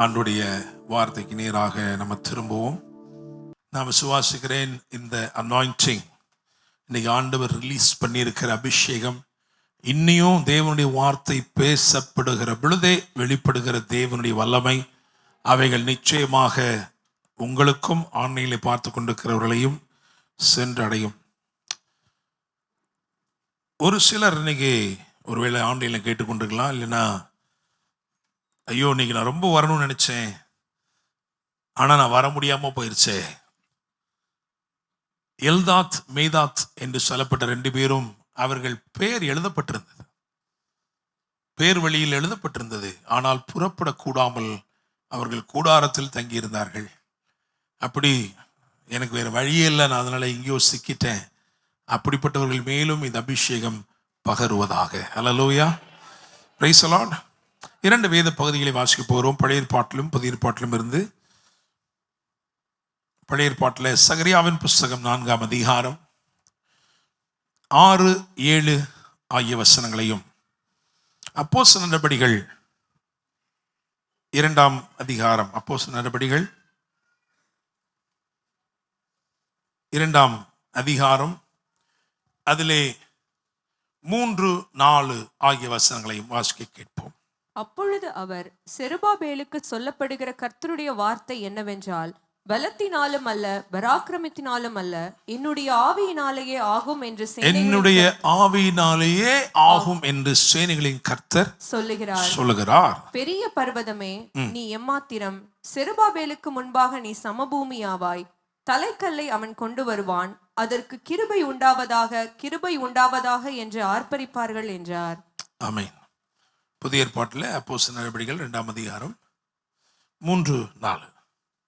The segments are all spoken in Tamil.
ஆண்டுடைய வார்த்தைக்கு நேராக நம்ம திரும்புவோம். நான் விசுவாசிக்கிறேன், இந்த அனாயிண்டிங் இன்னைக்கு ஆண்டவர் ரிலீஸ் பண்ணியிருக்கிற அபிஷேகம் இன்னையும் தேவனுடைய வார்த்தை பேசப்படுகிற பொழுதே வெளிப்படுகிற தேவனுடைய வல்லமை அவைகள் நிச்சயமாக உங்களுக்கும் ஆன்லைனில் பார்த்து கொண்டிருக்கிறவர்களையும் சென்றடையும். ஒரு சிலர் இன்னைக்கு ஒருவேளை ஆன்லைனில் கேட்டுக்கொண்டிருக்கலாம், இல்லைன்னா ஐயோ இன்னைக்கு நான் ரொம்ப வரணும்னு நினைச்சேன், ஆனால் நான் வர முடியாமல் போயிருச்சே. எல்தாத் மேதாத் என்று சொல்லப்பட்ட 2 பேரும் அவர்கள் பேர் எழுதப்பட்டிருந்தது, பேர் வழியில் எழுதப்பட்டிருந்தது. ஆனால் புறப்படக்கூடாமல் அவர்கள் கூடாரத்தில் தங்கியிருந்தார்கள். அப்படி எனக்கு வேறு வழியே இல்லை, நான் அதனால் எங்கேயோ சிக்கிட்டேன். அப்படிப்பட்டவர்கள் மேலும் இந்த அபிஷேகம் பகருவதாக. அல்லேலூயா, பிரைஸ் தி லார்ட். 2 வேத பகுதிகளை வாசிக்க போகிறோம், பழைய ஏற்பாட்டிலும் புதிய ஏற்பாட்டிலும் இருந்து. பழைய ஏற்பாட்டில் சகரியாவின் புஸ்தகம் 4ஆம் அதிகாரம் 6, 7 ஆகிய வசனங்களையும், அப்போஸ்தலர் நடபடிகள் 2ஆம் அதிகாரம், அப்போஸ்தலர் நடபடிகள் 2ஆம் அதிகாரம் அதிலே 3, 4 ஆகிய வசனங்களையும் வாசிக்க கேட்போம். அப்பொழுது அவர், செருபாபேலுக்கு சொல்லப்படுகிற கர்த்தருடைய வார்த்தை என்னவென்றால், பலத்தினாலும் அல்ல பராக்கிரமத்தினாலும் அல்ல, என்னுடைய ஆவியினாலேயே ஆகும் என்று சேனைகளின் கர்த்தர் சொல்லுகிறார். பெரிய பர்வதமே, நீ எம்மாத்திரம்? செருபாபேலுக்கு முன்பாக நீ சமபூமியாவாய். தலைக்கல்லை அவன் கொண்டு வருவான், அதற்கு கிருபை உண்டாவதாக, கிருபை உண்டாவதாக என்று ஆர்ப்பரிப்பார்கள் என்றார். ஆமென். புதிய ஏற்பாட்டில் அப்போஸ்தலர் நடபடிகள் 2ஆம் அதிகாரம் 3, 4.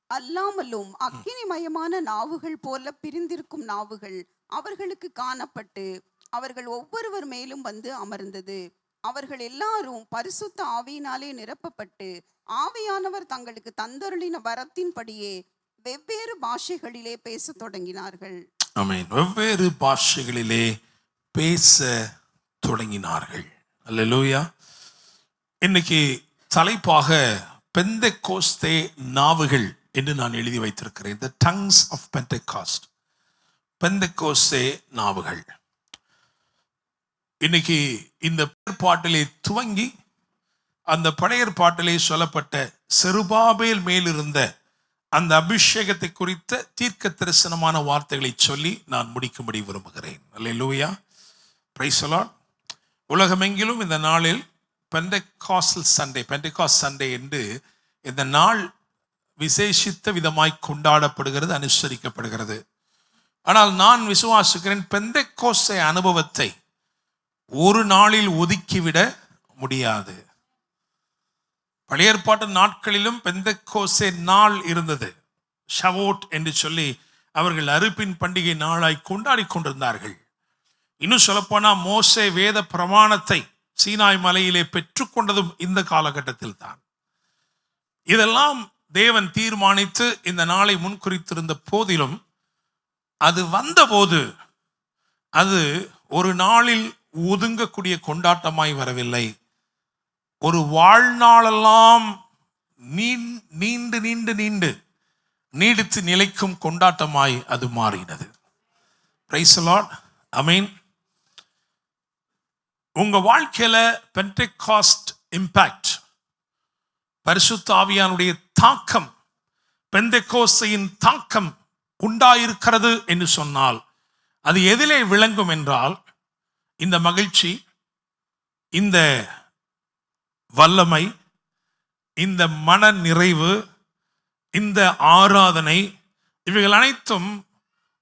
அல்லாமலும் அக்கினிமயமான நாவுகள் போல பிரிந்திருக்கும் நாவுகள் அவர்களுக்கு காணப்பட்டு அவர்கள் ஒவ்வொருவர் மேலும் வந்து அமர்ந்தது. அவர்கள் எல்லாரும் பரிசுத்த ஆவியினாலே நிரப்பப்பட்டு ஆவியானவர் தங்களுக்கு தந்தருளின வரத்தின்படியே வெவ்வேறு பாஷைகளிலே பேச தொடங்கினார்கள். ஆமென். வெவ்வேறு பாஷைகளிலே பேச தொடங்கினார்கள். அல்லேலூயா. இன்னைக்கு தலைப்பாக பெந்தெகோஸ்தே நாவுகள் என்று நான் எழுதி வைத்திருக்கிறேன். The tongues of Pentecost. பெந்தெகோஸ்தே நாவுகள். இன்னைக்கு இந்த ஏற்பாட்டிலே துவங்கி அந்த பழைய ஏற்பாட்டிலே சொல்லப்பட்ட செருபாபேல் மேலிருந்த அந்த அபிஷேகத்தை குறித்த தீர்க்க தரிசனமான வார்த்தைகளை சொல்லி நான் முடிக்கும்படி விரும்புகிறேன். அல்லேலூயா, பிரைஸ் தி லார்ட். உலகமெங்கிலும் இந்த நாளில் பெந்தெகாஸ்ட் சண்டே என்று இந்த நாள் விசேஷித்த விதமாய் கொண்டாடப்படுகிறது, அனுசரிக்கப்படுகிறது. ஆனால் நான் விசுவாசிக்கிறேன், பெந்தெகோஸ்தே அனுபவத்தை ஒரு நாளில் ஒதுக்கிவிட முடியாது. பழைய ஏற்பாட்டு நாட்களிலும் பெந்தெகோஸ்தே நாள் இருந்தது. ஷவோட் என்று சொல்லி அவர்கள் அறுப்பின் பண்டிகை நாளாய் கொண்டாடி கொண்டிருந்தார்கள். இன்னும் சொல்லப்போனா மோசே வேத பிரமாணத்தை சீனாய் மலையிலே பெற்றுக்கொண்டதும் இந்த காலகட்டத்தில் தான். இதெல்லாம் தேவன் தீர்மானித்து இந்த நாளை முன்குறித்திருந்த போதிலும் அது வந்தபோது அது ஒரு நாளில் ஒதுங்கக்கூடிய கொண்டாட்டமாய் வரவில்லை. ஒரு வாழ்நாளெல்லாம் நீடித்து நிலைக்கும் கொண்டாட்டமாய் அது மாறினது. Praise the lord. ஆமென். உங்க வாழ்க்கையில பெந்தெகாஸ்ட் இம்பாக்ட், பரிசுத்த ஆவியானுடைய தாக்கம், பெந்தெகோஸ்தையின் தாக்கம் உண்டாயிருக்கிறது என்று சொன்னால் அது எதிலே விளங்கும் என்றால், இந்த மகிழ்ச்சி, இந்த வல்லமை, இந்த மன நிறைவு, இந்த ஆராதனை, இவைகள் அனைத்தும்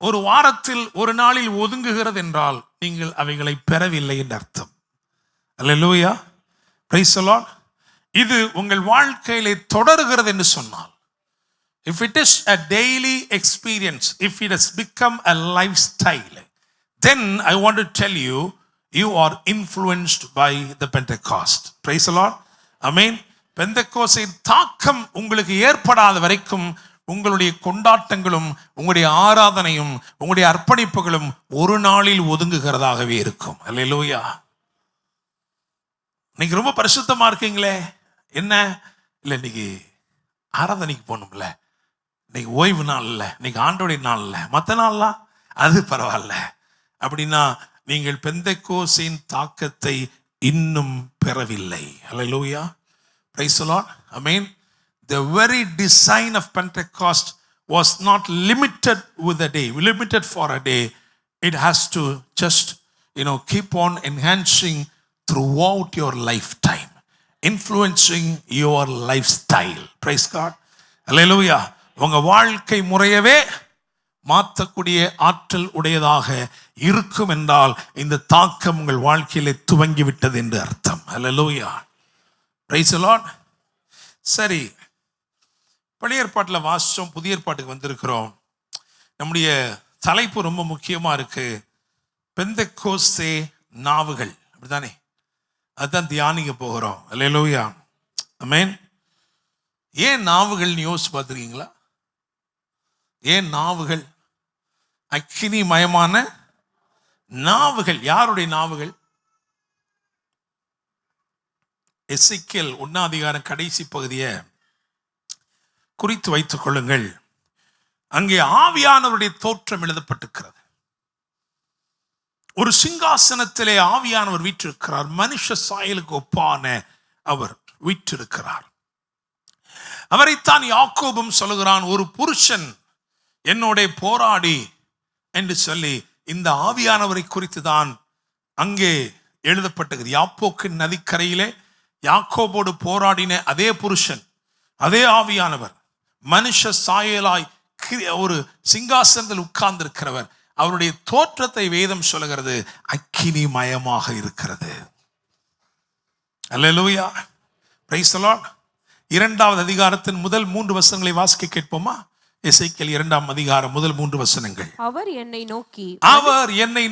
ஒரு வாரத்தில் ஒரு நாளில் ஒதுங்குகிறது என்றால் நீங்கள் அவைகளை பெறவில்லை என்று அர்த்தம். அல்லேலூயா, பிரைஸ் தி லார்ட். இது உங்கள் வாழ்க்கையிலே தொடருகிறது என்று சொன்னால், if it is a daily experience, if it has become a lifestyle, then I want to tell you, you are influenced by the Pentecost. Praise the Lord. Amen. பெந்தெகோஸ்தின் தாக்கம் உங்களுக்கு ஏற்படாத வரைக்கும் உங்களுடைய கொண்டாட்டங்களும் உங்களுடைய ஆராதனையும் உங்களுடைய அர்ப்பணிப்புகளும் ஒரு நாளில் ஒதுங்குகிறதாகவே இருக்கும். அல்லேலூயா. இன்னைக்கு ரொம்ப பரிசுத்தமா இருக்கீங்களே, என்ன இல்லை இன்னைக்கு ஆராதனைக்கு போகணும்ல, இன்னைக்கு ஓய்வு நாள் இல்லை, இன்னைக்கு ஆண்டோடைய நாள் இல்லை, மற்ற நாள்லாம் அது பரவாயில்ல அப்படின்னா நீங்கள் பெந்தெக்கோஸ்தின் தாக்கத்தை இன்னும் பெறவில்லை. Hallelujah, praise the lord, amen. The very design of Pentecost was not limited with a day, limited for a day. It has to just, keep on enhancing throughout your lifetime, influencing your lifestyle. Praise God. Hallelujah. உங்க வாழ்க்கை முறையவே மாற்றக்கூடிய ஆற்றல் உடையதாக இருக்கும் என்றால் இந்த தாக்கம் உங்கள் வாழ்க்கையிலே துவங்கிவிட்டது என்று அர்த்தம். Hallelujah. Praise the Lord. சரி, பழைய ஏற்பாட்டில் வாசிச்சோம், புதிய ஏற்பாட்டுக்கு வந்திருக்கிறோம். நம்முடைய தலைப்பு ரொம்ப முக்கியமா இருக்கு, பெந்தெக்கோஸ்தே நாவுகள், அப்படித்தானே? அதுதான் தியானிக்க போகிறோம். அல்லேலூயா, ஆமென். ஏன் நாவுகள்னு யோசிச்சு பார்த்துருக்கீங்களா? ஏன் நாவுகள்? அக்கினி மயமான நாவுகள். யாருடைய நாவுகள்? எசேக்கியேல் 1ஆம் அதிகாரம் கடைசி பகுதியை குறித்து வைத்துக் கொள்ளுங்கள். அங்கே ஆவியானவருடைய தோற்றம் எழுதப்பட்டிருக்கிறது. ஒரு சிங்காசனத்திலே ஆவியானவர் வீற்றிருக்கிறார். மனுஷ சாயலுக்கு ஒப்பான அவர் வீற்றிருக்கிறார். அவரைத்தான் யாக்கோபும் சொல்லுகிறான், ஒரு புருஷன் என்னோட போராடி என்று சொல்லி இந்த ஆவியானவரை குறித்து தான் அங்கே எழுதப்பட்டது. யாப்போக்கு நதிக்கரையிலே யாக்கோபோடு போராடின அதே புருஷன், அதே ஆவியானவர், மனுஷ சாயலாய் ஒரு சிங்காசனத்தில் உட்கார்ந்து இருக்கிறவர். அவருடைய தோற்றத்தை வேதம் சொல்லுகிறது அக்கினி மயமாக இருக்கிறது. அல்லேலூயா, பிரைஸ் தி லார்ட். 2ஆவது அதிகாரத்தின் முதல் 3 வசனங்களை வாசிக்க கேட்போமா? எசேக்கியேல் 2ஆம் அதிகாரம் முதல் 3 வசனங்கள். அவர் என்னை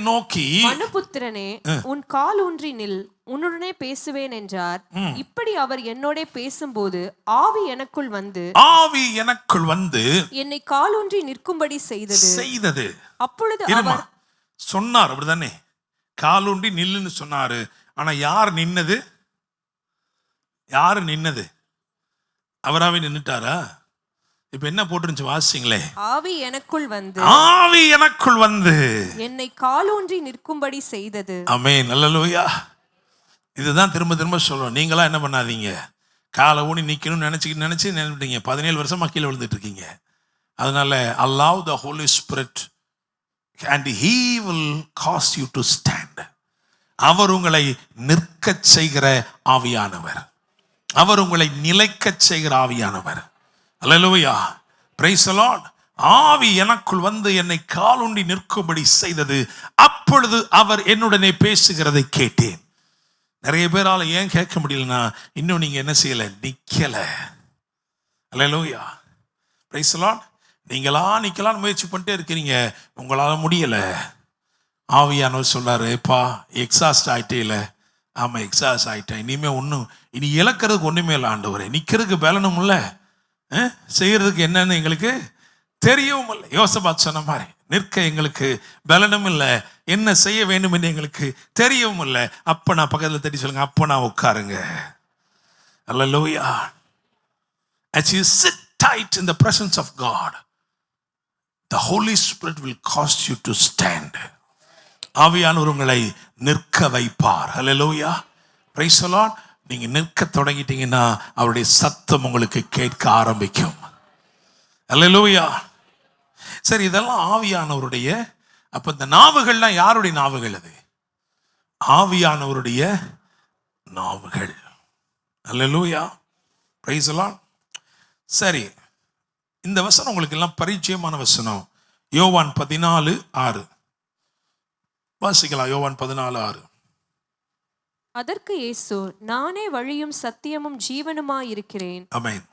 நோக்கி மனுபுத்திரனே, உன் கால் ஊன்றி நில், உன்னுடனே பேசுவேன் என்றார். இப்படி அவர் என்னோட பேசும்போது ஆவி எனக்குள் வந்து என்னை கால் ஊன்றி நிற்கும்படி செய்தது. அப்பொழுது அவர் சொன்னார், அப்படிதானே? கால் ஊன்றி நில்லுன்னு சொன்னாரு. ஆனா யார் நின்னது? அவராவே நின்னுட்டாரா? இப்ப என்ன போட்டுருந்துச்சு வாசிங்களே? ஆவி எனக்குள் வந்து என்னை காலூன்றி நிற்கும்படி செய்தது. ஆமென், அல்லேலூயா. இதுதான் திரும்ப திரும்ப சொல்றோம். நீங்களா என்ன பண்ணாதீங்க, காலை ஊனி நிக்கணும்னு நினைச்சிட்டீங்க, 17 வருஷமா கீழே விழுந்துட்டு இருக்கீங்க. அதனால allow the Holy Spirit and he will cause you to stand. அவர் உங்களை நிற்கச் செய்கிற ஆவியானவர், அவர் உங்களை நிலைக்கச் செய்கிற ஆவியானவர். அல்லேலூயா, பிரைஸ் தி லார்ட். ஆவி எனக்குள் வந்து என்னை காலுண்டி நிற்கும்படி செய்தது. அப்பொழுது அவர் என்னுடனே பேசுகிறதை கேட்டேன். நிறைய பேரால ஏன் கேட்க முடியலன்னா, இன்னும் நீங்க என்ன செய்யல? நிக்கல. அல்லேலூயா, பிரைஸ் தி லார்ட். நீங்களா நிக்கலான்னு முயற்சி பண்ணிட்டே இருக்கிறீங்க, உங்களால முடியல. ஆவியானவர் சொல்றாரு, எப்பா எக்ஸாஸ்ட் ஆயிட்டே இல்லை. ஆமா, எக்ஸாஸ்ட் ஆயிட்டேன். இனி இழக்கிறதுக்கு ஒண்ணுமே இல்லை ஆண்டவரே. நிக்கிறதுக்கு பலனும் இல்லை, செய்யறதுக்கு என்னன்னு எங்களுக்கு தெரியவும் இல்லை. யோசபாத் சொன்ன மாதிரி, நிற்க எங்களுக்கு பலனும் இல்லை, என்ன செய்ய வேண்டும் என்று எங்களுக்கு தெரியவும் இல்லை. அப்ப நான் பக்கத்துல தட்டி சொல்லுங்க, அப்ப நான் உட்காருங்க. அல்லேலூயா. As you sit tight in the presence of God, the Holy Spirit will cause you to stand. ஆவியானவர் உங்களை நிற்க வைப்பார். அல்லேலூயா, பிரைஸ் தி லார்ட். நீங்க நிற்க தொடங்கிட்டீங்கன்னா அவருடைய சத்தம் உங்களுக்கு கேட்க ஆரம்பிக்கும். அல்லேலூயா. சரி, இதெல்லாம் ஆவியானவருடைய. அப்ப இந்த நாவுகள்லாம் யாருடைய நாவுகள்? அது ஆவியானவருடைய நாவுகள். அல்லேலூயா, பிரைஸ் தி லார்ட். சரி, இந்த வசனம் உங்களுக்கு எல்லாம் பரிச்சயமான வசனம். யோவான் 14:6 வாசிக்கலாம். யோவான் 14:6. அதற்கு இயேசு, நானே வழியும் சத்தியமும் ஜீவனுமாய் இருக்கிறேன். ஆமென்.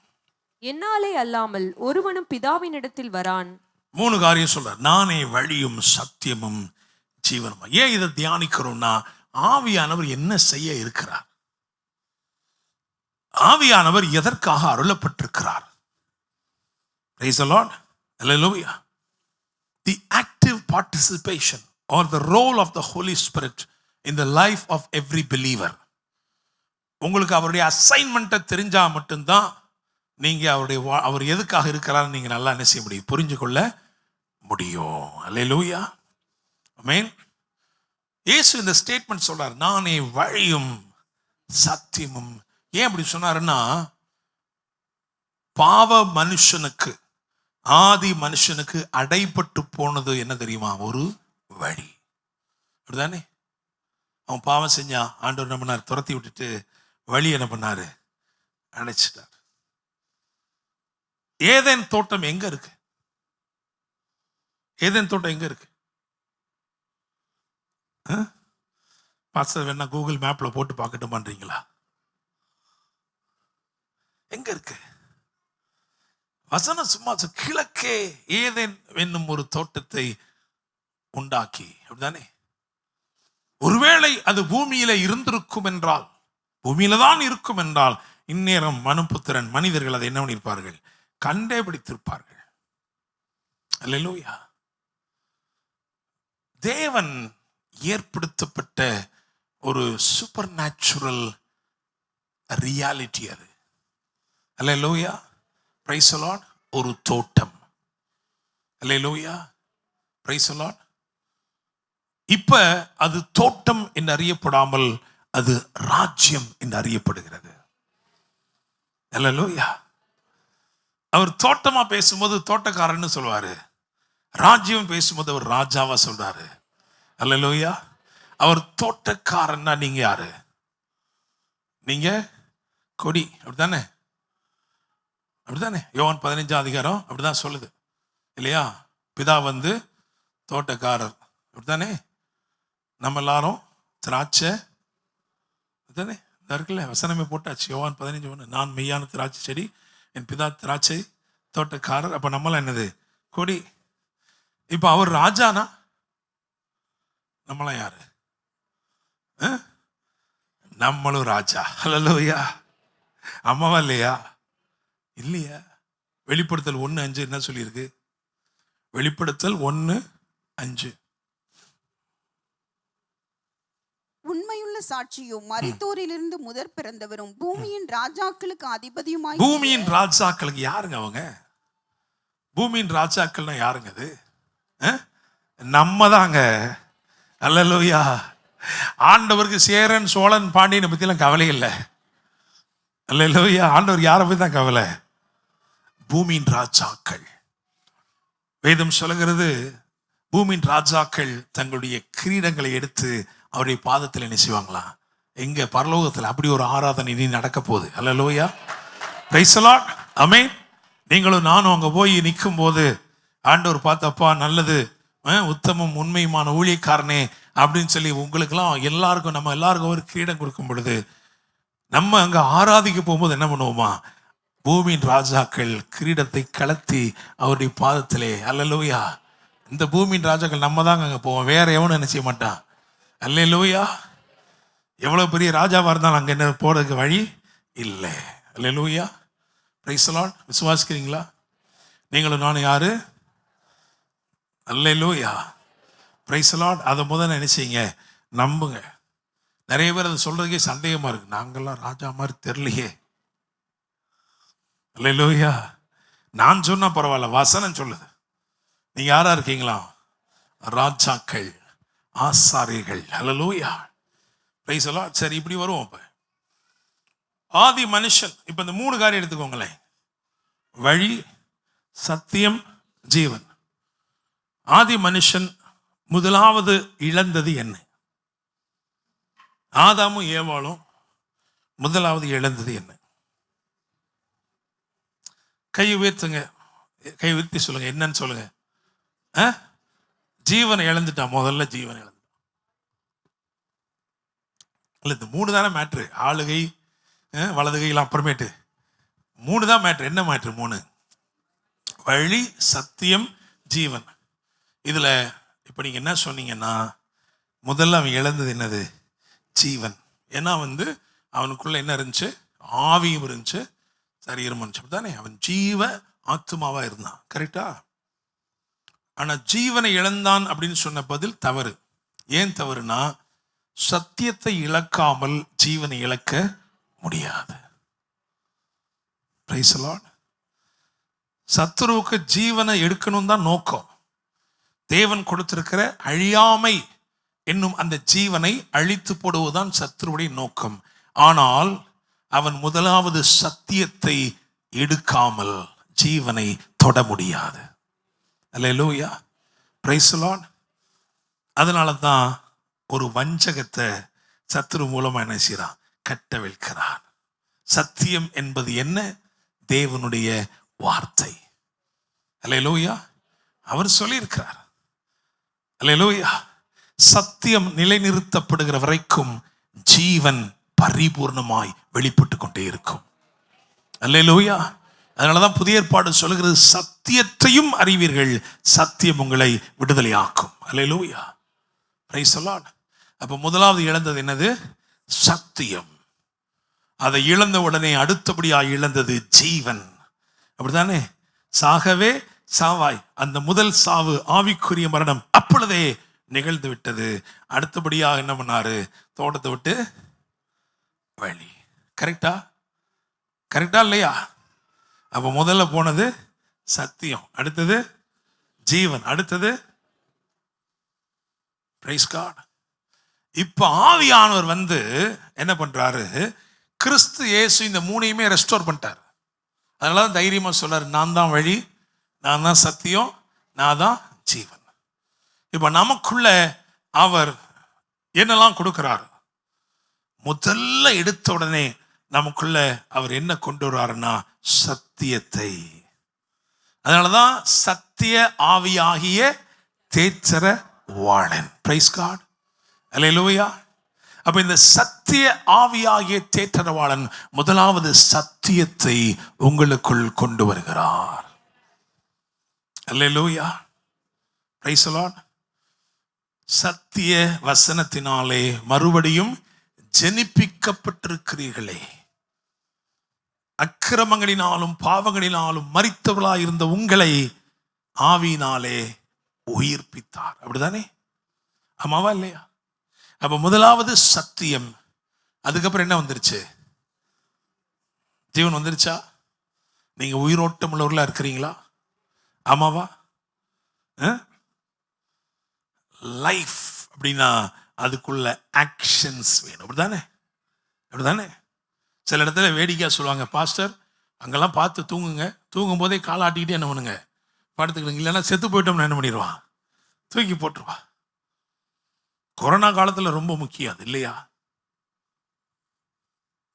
என்னாலே அல்லாமல் ஒருவனும் பிதாவினிடத்தில் வரான். 3 காரியம் சொல்றார். நானே வழியும் சத்தியமும் ஜீவனும். ஏன் இதை தியானிக்கிறோம்னா, ஆவியானவர் என்ன செய்ய இருக்கிறார்? ஆவியானவர் எதற்காக அருளப்பட்டிருக்கிறார்? Praise the Lord. Hallelujah. The active participation or the role of the Holy Spirit in the life of every believer. உங்களுக்கு அவருடைய அசைன்மெண்ட்டை தெரிஞ்சா மட்டும்தான் நீங்க அவர் எதுக்காக இருக்கிறார் நீங்க நல்லா என்ன செய்ய முடியும், புரிஞ்சு கொள்ள முடியும். அல்லேலூயா, ஆமென். இயேசு இந்த ஸ்டேட்மெண்ட் சொல்றார், நானே வழியும் சத்தியமும். ஏன் அப்படி சொன்னாருன்னா, பாவ மனுஷனுக்கு, ஆதி மனுஷனுக்கு அடைபட்டு போனது என்ன தெரியுமா, ஒரு வழி. அப்படிதானே? அவன் பாவம் செஞ்சான், ஆண்டவர் என்ன பண்ணார், துரத்தி விட்டுட்டு வழி என்ன பண்ணாரு, அடைச்சிட்டார். ஏதேன் தோட்டம் எங்க இருக்கு? ஏதேன் தோட்டம் எங்க இருக்கு? பாஸ்டர் வேணா கூகுள் மேப்ல போட்டு பார்க்கட்டும் பண்றீங்களா? எங்க இருக்கு வசனம்? சும்மா கிழக்கே ஏதேன் என்னும் ஒரு தோட்டத்தை உண்டாக்கி, அப்படிதானே? ஒருவேளை அது பூமியில இருந்திருக்கும் என்றால், பூமியில தான் இருக்கும் என்றால், இந்நேரம் மனுபுத்திரன் மனிதர்கள் அதை என்ன பண்ணியிருப்பார்கள், கண்டுபிடித்திருப்பார்கள். அல்லேலூயா. தேவன் ஏற்படுத்தப்பட்ட ஒரு சூப்பர் நேச்சுரல் ரியாலிட்டி அது. அல்லேலூயா, பிரைஸ் தி லார்ட். ஒரு தோட்டம். அல்லேலூயா, பிரைஸ் தி லார்ட். இப்ப அது தோட்டம் என்று அறியப்படாமல் அது ராஜ்யம் என்று அறியப்படுகிறது. அல்லேலூயா. அவர் தோட்டமா பேசும்போது தோட்டக்காரன்னு சொல்வாரு, ராஜ்யம் பேசும்போது அவர் ராஜாவா சொல்றாரு. அல்லேலூயா. அவர் தோட்டக்காரன்னா நீங்க யாரு? நீங்க கொடி, அப்படித்தானே? அப்படித்தானே? யோவான் 15ஆம் அதிகாரம் அப்படிதான் சொல்லுது இல்லையா? பிதா தோட்டக்காரர், அப்படித்தானே? நம்ம எல்லாரும் திராட்சை, அப்படித்தானே? இருக்குல்ல, வசனமே போட்டாச்சு. யோவான் 15:1, நான் மெய்யான திராட்சை செடி, என் பிதா திராட்சை தோட்டக்காரர். அப்ப நம்மளாம் என்னது, கொடி. இப்ப அவர் ராஜானா நம்மளாம் யாரு? நம்மளும் ராஜா. அல்லேலூயா. அம்மாவா இல்லையா? இல்லையா? வெளிப்படுத்தல் 1:5 என்ன சொல்லியிருக்கு? வெளிப்படுத்தல் 1:5, உண்மையுள்ள சாட்சியும் மரித்தோரிலிருந்து முதற் பிறந்தவரும் பூமியின் ராஜாக்களுக்கு அதிபதியுமாய். பூமியின் ராஜாக்களுக்கு யாருங்க அவங்க? பூமியின் ராஜாக்கள்னா யாருங்க? அது நம்ம தாங்க. அல்லேலூயா. ஆண்டவருக்கு சேரன் சோழன் பாண்டியனை பத்திலாம் கவலை இல்லை. அல்லேலூயா. ஆண்டவர் யாரை பத்தி தான் கவலை? பூமியின் ராஜாக்கள். வேதம் சொல்லுகிறது, பூமியின் ராஜாக்கள் தங்களுடைய கிரீடங்களை எடுத்து அவருடைய பாதத்தில் என்ன செய்வாங்களா? எங்க பரலோகத்தில் அப்படி ஒரு ஆராதனை இனி நடக்க போகுது. அல்லேலூயா, பிரைஸ் தி லார்ட், ஆமென். நீங்களும் நானும் அங்க போய் நிற்கும் போது ஆண்டவர் பார்த்தப்பா நல்லது, உத்தமம் உண்மையுமான ஊழியக்காரனே அப்படின்னு சொல்லி உங்களுக்கெல்லாம் எல்லாருக்கும், நம்ம எல்லாருக்கும் ஒரு கிரீடம் கொடுக்கும் பொழுது, நம்ம அங்க ஆராதிக்க போகும்போது என்ன பண்ணுவோமா? பூமியின் ராஜாக்கள் கிரீடத்தை கலத்தி அவருடைய பாதத்திலே. அல்லேலூயா. இந்த பூமியின் ராஜாக்கள் நம்ம தாங்க அங்க போவோம், வேற எவனும் என்ன செய்ய மாட்டான். அல்லேலூயா. எவ்வளவு பெரிய ராஜாவா இருந்தாலும் அங்க என்ன போறதுக்கு வழி இல்லை. அல்லேலூயா, பிரைஸ் தி லார்ட். விசுவாசிக்கிறீங்களா? நீங்களும் நானும் யாரு? அல்லேலூயா, பிரைஸ் தி லார்ட். அதை முதல்ல நினைச்சீங்க, நம்புங்க. நிறைய பேர் அதை சொல்றதுக்கே சந்தேகமா இருக்கு. நாங்கெல்லாம் ராஜா மாதிரி தெரியலையே. அல்லேலூயா. நான் சொன்னா பரவாயில்ல, வசனம் சொல்லுது. நீங்க யாரா இருக்கீங்களா? ராஜாக்கள், ஆசாரியர்கள். அல்லேலூயா, பிரைஸ் தி லார்ட். சரி, இப்படி வருவோம். இப்ப ஆதி மனுஷன், இப்ப இந்த 3 காரியம் எடுத்துக்கோங்களேன். வழி, சத்தியம், ஜீவன். ஆதி மனுஷன் முதலாவது இழந்தது என்ன? ஆதாமும் ஏவாளும் முதலாவது இழந்தது என்ன? கை உயர்த்துங்க, கை உயர்த்தி சொல்லுங்க, என்னன்னு சொல்லுங்க. ஜீவனை இழந்துட்டான். முதல்ல ஜீவனை இழந்துட்டான். இல்ல, இந்த 3 தானே மேட்ரு. ஆளுகை, வலது கையில் அப்புறமேட்டு 3 தான் மேட்ரு. என்ன மேட்ரு? 3: வழி, சத்தியம், ஜீவன். இதுல இப்ப நீங்க என்ன சொன்னீங்கன்னா, முதல்ல அவன் இழந்தது என்னது? ஜீவன். ஏன்னா அவனுக்குள்ள என்ன இருந்துச்சு? ஆவியும் இருந்துச்சு, சரீரம் இருந்துச்சு தானே. அவன் ஜீவ ஆத்மாவா இருந்தான். கரெக்டா? ஆனா ஜீவனை இழந்தான் அப்படின்னு சொன்ன பதில் தவறு. ஏன் தவறுனா, சத்தியத்தை இழக்காமல் ஜீவனை இழக்க முடியாது. Price the Lord. சத்துருவுக்கு ஜீவனை எடுக்கணும் தான் நோக்கம். தேவன் கொடுத்திருக்கிற அழியாமை என்னும் அந்த ஜீவனை அழித்து போடுவதுதான் சத்துருவுடைய நோக்கம். ஆனால் அவன் முதலாவது சத்தியத்தை எடுக்காமல் ஜீவனை தொட முடியாது. அல்லேலூயா, பிரைஸ் தி லார்ட். அதனால தான் ஒரு வஞ்சகத்தை சத்துரு மூலமா என்ன செய்றான்? கட்டவிழ்க்கிறான். சத்தியம் என்பது என்ன? தேவனுடைய வார்த்தை. அல்லேலூயா, அவர் சொல்லியிருக்கிறார். அல்லேலூயா, சத்தியம் நிலைநிறுத்தப்படுகிற வரைக்கும் ஜீவன் பரிபூர்ணமாய் வெளிப்பட்டு கொண்டே இருக்கும். அல்லேலூயா. அதனாலதான் புதிய ஏற்பாடு சொல்லுகிறது, சத்தியத்தையும் அறிவீர்கள், சத்தியம் உங்களை விடுதலையாக்கும். அல்லேலூயா, பிரைஸ் தி லார்ட். அப்ப முதலாவது இழந்தது என்னது? சத்தியம். அதை இழந்த உடனே அடுத்தபடியாக இழந்தது ஜீவன். அப்படித்தானே? சாகவே சாவாய், அந்த முதல் சாவு ஆவிக்குரிய மரணம் அப்பொழுதே நிகழ்ந்து விட்டது. அடுத்தபடியாக என்ன பண்ணாரு? தோட்டத்தை விட்டு வழி. கரெக்டா? கரெக்டா இல்லையா? அப்ப முதல்ல போனது சத்தியம், அடுத்தது ஜீவன், அடுத்தது பிரைஸ் காட். இப்ப ஆவியானவர் வந்து என்ன பண்றாரு? கிறிஸ்து இயேசு இந்த மூணையுமே ரெஸ்டோர் பண்ணிட்டார். அதனால தைரியமா சொல்றாரு, நான் தான் வழி, நான் தான் சத்தியம், நான் தான் ஜீவன். இப்ப நமக்குள்ள அவர் என்னெல்லாம் கொடுக்கிறார்? முதல்ல எடுத்த உடனே நமக்குள்ள அவர் என்ன கொண்டு வர்றாருன்னா சத்தியத்தை. அதனாலதான் சத்திய ஆவியாகிய தேற்றர வாளன். பிரைஸ் காட், அல்லேலூயா. அப்ப இந்த சத்திய ஆவியாகிய தேற்றரவாளன் முதலாவது சத்தியத்தை உங்களுக்குள் கொண்டு வருகிறார். அல்லேலூயா, பிரைஸ் தி லார்ட். சத்திய வசனத்தினாலே மறுபடியும் ஜெனிப்பிக்கப்பட்டிருக்கிறீர்களே. அக்கிரமங்களினாலும் பாவங்களினாலும் மரித்தவர்களாய் இருந்த உங்களை ஆவியினாலே உயிர்ப்பித்தார். அப்படிதானே? ஆமாவா இல்லையா? அப்ப முதலாவது சத்தியம். அதுக்கப்புறம் என்ன வந்துருச்சு? ஜீவன் வந்துருச்சா? நீங்க உயிரோட்டம் உள்ளவர்களா இருக்கிறீங்களா? ஆமாவா? லைஃப் அப்படின்னா அதுக்குள்ள ஆக்ஷன்ஸ் வேணும். அப்படிதானே? அப்படிதானே? சில இடத்துல வேடிக்கையா சொல்லுவாங்க, பாஸ்டர் அங்கெல்லாம் பார்த்து தூங்குங்க, தூங்கும் போதே காலாட்டிக்கிட்டே என்ன பண்ணுங்க, படுத்துக்கிடுங்க, இல்லைன்னா செத்து போயிட்டோம்னு என்ன பண்ணிடுவான்? தூக்கி போட்டுருவா. கொரோனா காலத்துல ரொம்ப முக்கியம் அது இல்லையா?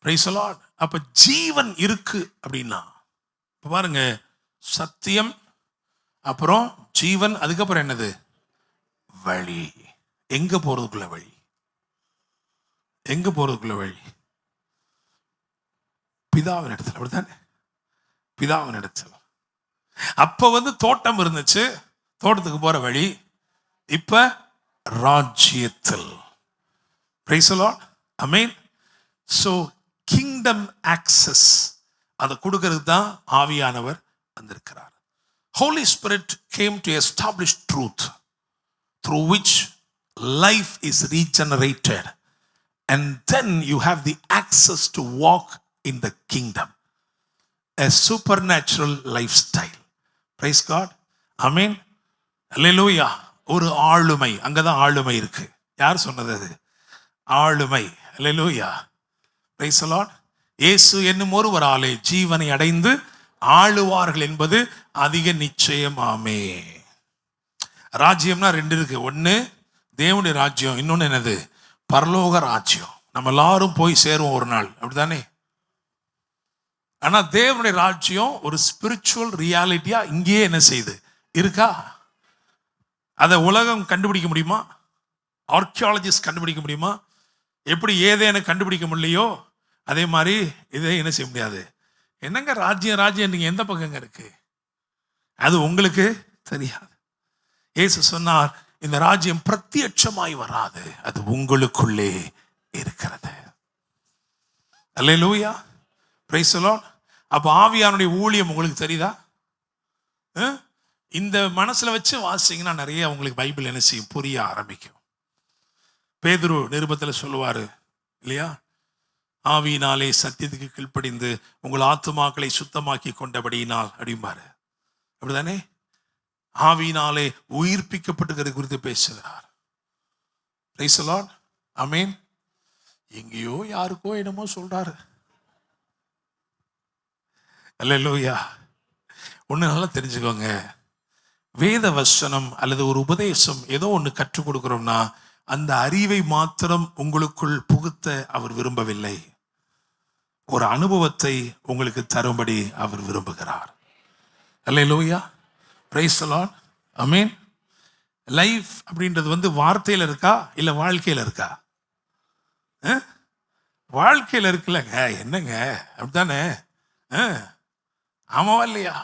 Price the lord. அப்ப ஜீவன் இருக்கு அப்படின்னா இப்ப பாருங்க, சத்தியம், அப்புறம் ஜீவன், அதுக்கப்புறம் என்னது? வழி. எங்க போறதுக்குள்ள வழி? எங்க போறதுக்குள்ள வழி? பிதாவின் இடத்துல. அப்படித்தானே? பிதாவின் இடத்துல. அப்ப வந்து தோட்டம் இருந்துச்சு, தோட்டத்துக்கு போற வழி. இப்ப ராஜ்யத்தில். Price the lord, amen. So kingdom access அதை கொடுக்கிறது தான் ஆவியானவர் வந்திருக்கிறார். Holy Spirit came to establish truth through which life is regenerated, and then you have the access to walk in the kingdom, a supernatural lifestyle. Praise God, amen, hallelujah. ஒரு ஆளுமை, அங்கதான் ஆளுமை இருக்கு. யார் சொன்னது அது? ஆளுமை. ஹல்லேலூயா, பிரைஸ் தி லார்ட். இயேசு என்னும் ஒருவராலே ஜீவனை அடைந்து ஆளுவார்கள் என்பது அதிக நிச்சயம். ஆமே. ராஜ்யம்னா ரெண்டு இருக்கு. ஒன்னு தேவனுடைய ராஜ்யம், இன்னொன்னு என்னது? பரலோக ராஜ்யம். நம்ம எல்லாரும் போய் சேருவோம் ஒரு நாள், அப்படித்தானே? ஆனா தேவனுடைய ராஜ்யம் ஒரு ஸ்பிரிச்சுவல் ரியாலிட்டியா இங்கேயே என்ன செய்யுது? இருக்கா? அதை உலகம் கண்டுபிடிக்க முடியுமா? ஆர்கியாலஜிஸ்ட் கண்டுபிடிக்க முடியுமா? எப்படி ஏதேன்னு கண்டுபிடிக்க முடியலையோ அதே மாதிரி இதை என்ன செய்ய முடியாது. என்னங்க ராஜ்யம் ராஜ்யம் நீங்க எந்த பக்கங்க இருக்கு? அது உங்களுக்கு தெரியாது. இயேசு சொன்னார், இந்த ராஜ்யம் பிரத்யட்சமாய் வராது, அது உங்களுக்குள்ளே இருக்கிறது. அல்லேலூயா, பிரைஸ் தி லார்ட். அப்ப ஆவியானுடைய ஊழியம் உங்களுக்கு தெரியுதா? இந்த மனசுல வச்சு வாசிங்கன்னா நிறைய உங்களுக்கு பைபிள் என்ன செய்யும்? புரிய ஆரம்பிக்கும். பேதுரு நிருபத்துல சொல்லுவாரு இல்லையா, ஆவியினாலே சத்தியத்துக்கு கீழ்ப்படிந்து உங்கள் ஆத்துமாக்களை சுத்தமாக்கி கொண்டபடியினால் அப்படிம்பாரு. அப்படிதானே? ஆவியினாலே உயிர்ப்பிக்கப்பட்டுகிறது குறித்து பேசுகிறார். Praise the lord. ஆமென். எங்கேயோ யாருக்கோ என்னமோ சொல்றாரு. அல்லேலூயா. ஒண்ணு நல்லா தெரிஞ்சுக்கோங்க, வேத வசனம் அல்லது ஒரு உபதேசம் ஏதோ ஒன்று கற்றுக் கொடுக்கிறோம்னா அந்த அறிவை மாத்திரம் உங்களுக்குள் புகுத்த அவர் விரும்பவில்லை. ஒரு அனுபவத்தை உங்களுக்கு தரும்படி அவர் விரும்புகிறார். Hallelujah. Praise the lord. Amen. Life அப்படின்றது வார்த்தையில இருக்கா இல்ல வாழ்க்கையில இருக்கா? வாழ்க்கையில இருக்குல்லங்க. என்னங்க அப்படித்தானே? ஆமாவா இல்லையா?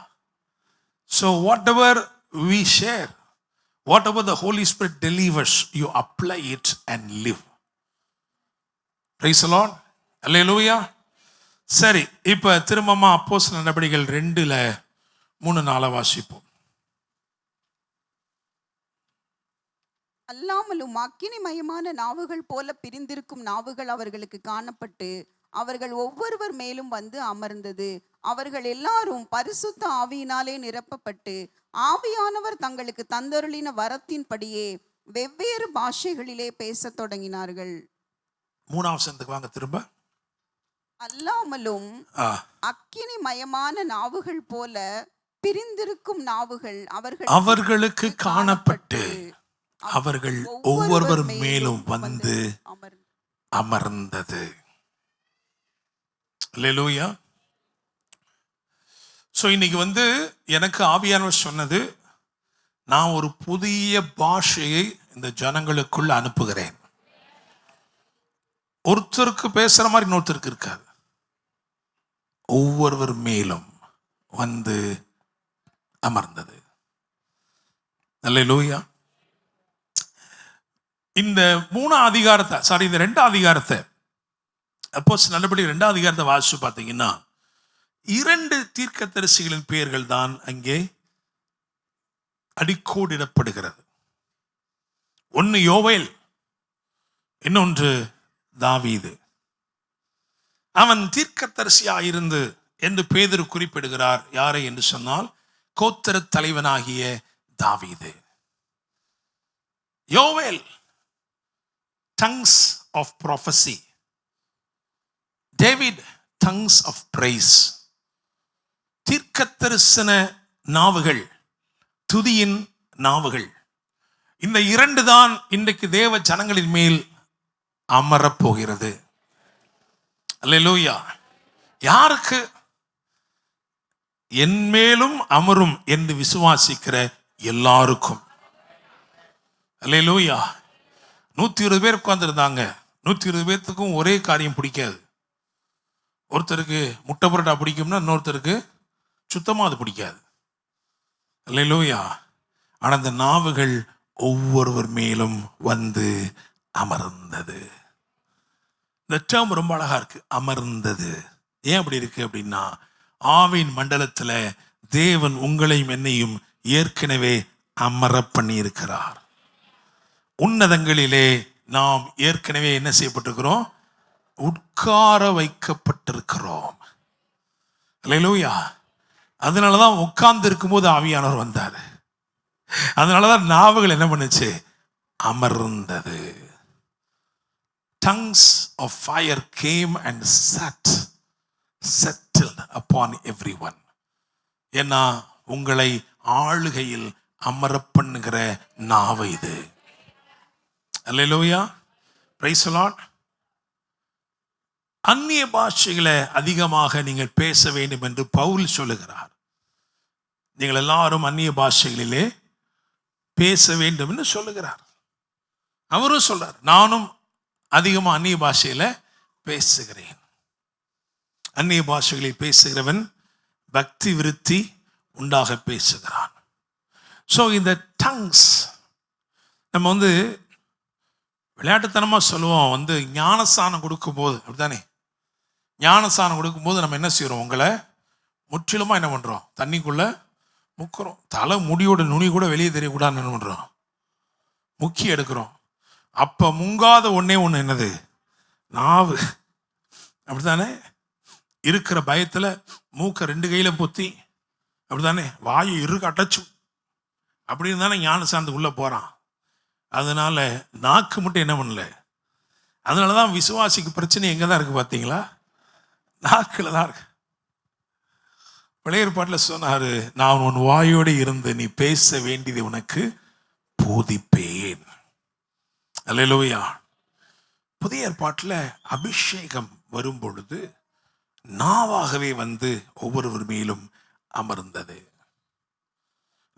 So whatever we share, whatever the Holy Spirit delivers, you apply it and live. Praise the Lord. Hallelujah. சரி, இப்ப திரும்பமா அப்போஸ்தலர் நடபடிகள் 2:3-4 வாசிப்போம். அல்லாமலும் அக்கினிமயமான நாவுகள் போல பிரிந்திருக்கும் நாவுகள் அவர்களுக்கு காணப்பட்டு அவர்கள் ஒவ்வொருவர் மேலும் வந்து அமர்ந்தது. அவர்கள் எல்லாரும் பரிசுத்த ஆவியினாலே நிரப்பப்பட்டு ஆவியானவர் தங்களுக்கு தந்தருளின வரத்தின்படியே வெவ்வேறு பாஷைகளிலே பேசத் தொடங்கினார்கள். 3ஆம் வசனத்துக்கு வாங்க திரும்ப. அல்லாமலும் அக்கினிமயமான நாவுகள் போல பிரிந்திருக்கும் நாவுகள் அவர்களுக்கு காணப்பட்டு அவர்கள் ஒவ்வொருவர் மேலும் வந்து அமர்ந்தது. அல்லேலூயா. சோ இன்னைக்கு எனக்கு ஆவியானவர் சொன்னது, நான் ஒரு புதிய பாஷையை இந்த ஜனங்களுக்குள்ள அனுப்புகிறேன். ஒருத்தருக்கு பேசுற மாதிரி இன்னொருத்தருக்கு இருக்காது. ஒவ்வொருவர் மேலும் வந்து அமர்ந்தது. அல்லேலூயா. இந்த 3ஆம் அதிகாரத்தை இந்த 2ஆம் அதிகாரத்தை அப்போஸ்தலர் நடபடி 2ஆம் அதிகாரத்தை வாசிச்சு பார்த்தீங்கன்னா 2 தீர்க்கதரிசிகளின் பெயர்கள் தான் அங்கே அடிக்கோடிடப்படுகிறது. ஒன்னு யோவேல், இன்னொன்று தாவீது. அவன் தீர்க்கதரிசியாயிருந்து என்று பேதுரு குறிப்பிடுகிறார். யாரை என்று சொன்னால் கோத்திர தலைவனாகிய தாவீது. யோவேல் tongues of prophecy. David tongues of praise. தீர்க்கதரிசன நாவுகள், துதியின் நாவுகள். இந்த 2 தான் இன்றைக்கு தேவ ஜனங்களின் மேல் அமரப் போகிறது. அல்லேலூயா. யாருக்கு? என் மேலும் அமரும் என்று விசுவாசிக்கிற எல்லாருக்கும். அல்லேலூயா. 120 பேர் உட்கார்ந்துருந்தாங்க. 120 பேர்த்துக்கும் ஒரே காரியம் பிடிக்காது. ஒருத்தருக்கு முட்டை புரோட்டா பிடிக்கும்னா இன்னொருத்தருக்கு சுத்தமாக அது பிடிக்காது. அல்லேலூயா. ஆனால் அந்த நாவுகள் ஒவ்வொருவர் மேலும் வந்து அமர்ந்தது. இந்த டேர்ம் ரொம்ப அழகா இருக்கு, அமர்ந்தது. ஏன் அப்படி இருக்கு அப்படின்னா, ஆவின் மண்டலத்தில் தேவன் உங்களையும் என்னையும் ஏற்கனவே அமர பண்ணி இருக்கிறார். உன்னதங்களிலே நாம் ஏற்கனவே என்ன செய்யப்பட்டிருக்கிறோம்? உட்கார வைக்கப்பட்டிருக்கிறோம். அல்லேலூயா. அதனாலதான் உட்கார்ந்து இருக்கும்போது ஆவியானவர் வந்தார். அதனாலதான் நாவுகள் என்ன பண்ணுச்சு? அமர்ந்தது. Tongues of fire came and settled upon everyone. ஏன்னா உங்களை ஆளுகையில் அமர பண்ணுகிற நாவு இது. அல்லேலூயா. Praise the lord. அந்நிய பாஷைகளை அதிகமாக நீங்கள் பேச வேண்டும் என்று பவுல் சொல்லுகிறார். நீங்கள் எல்லாரும் அந்நிய பாஷைகளிலே பேச வேண்டும் என்று சொல்லுகிறார். அவரும் சொல்றார், நானும் அதிகமாக அந்நிய பாஷையில பேசுகிறேன். அந்நிய பாஷைகளில் பேசுகிறவன் பக்தி விருத்தி உண்டாக பேசுகிறான். ஸோ இந்த டங்ஸ் நம்ம விளையாட்டுத்தனமா சொல்லுவோம், ஞானஸ்தானம் கொடுக்கும்போது, அப்படித்தானே? ஞானஸ்தானம் கொடுக்கும்போது நம்ம என்ன செய்யறோம்? உங்களை முற்றிலுமா என்ன பண்றோம்? தண்ணிக்குள்ள முக்கிறோம். தலை முடியோட நுனி கூட வெளியே தெரியக்கூடாதுன்னு என்ன பண்றோம்? முக்கி எடுக்கிறோம். அப்ப முங்காத ஒன்னே ஒண்ணு என்னது? நாவு. அப்படித்தானே? இருக்கிற பயத்துல மூக்க 2 கையில பொத்தி அப்படிதானே? வாயு இருக்கு அடைச்சு அப்படின்னு தானே ஞானசானத்துக்குள்ளே போகிறான். அதனால நாக்கு மட்டும் என்ன பண்ணல. அதனால தான் விசுவாசிக்கு பிரச்சனை எங்கே தான் இருக்குது பார்த்தீங்களா? நாக்கில் தான் இருக்கு. பழைய ஏற்பாட்டில் சொன்னார், நான் உன் வாயோடு இருந்து நீ பேச வேண்டியது உனக்கு போதிப்பேன். அல்லேலூயா. புதிய ஏற்பாட்டில் அபிஷேகம் வரும் பொழுது நாவாகவே வந்து ஒவ்வொருவர் மேலும் அமர்ந்தது.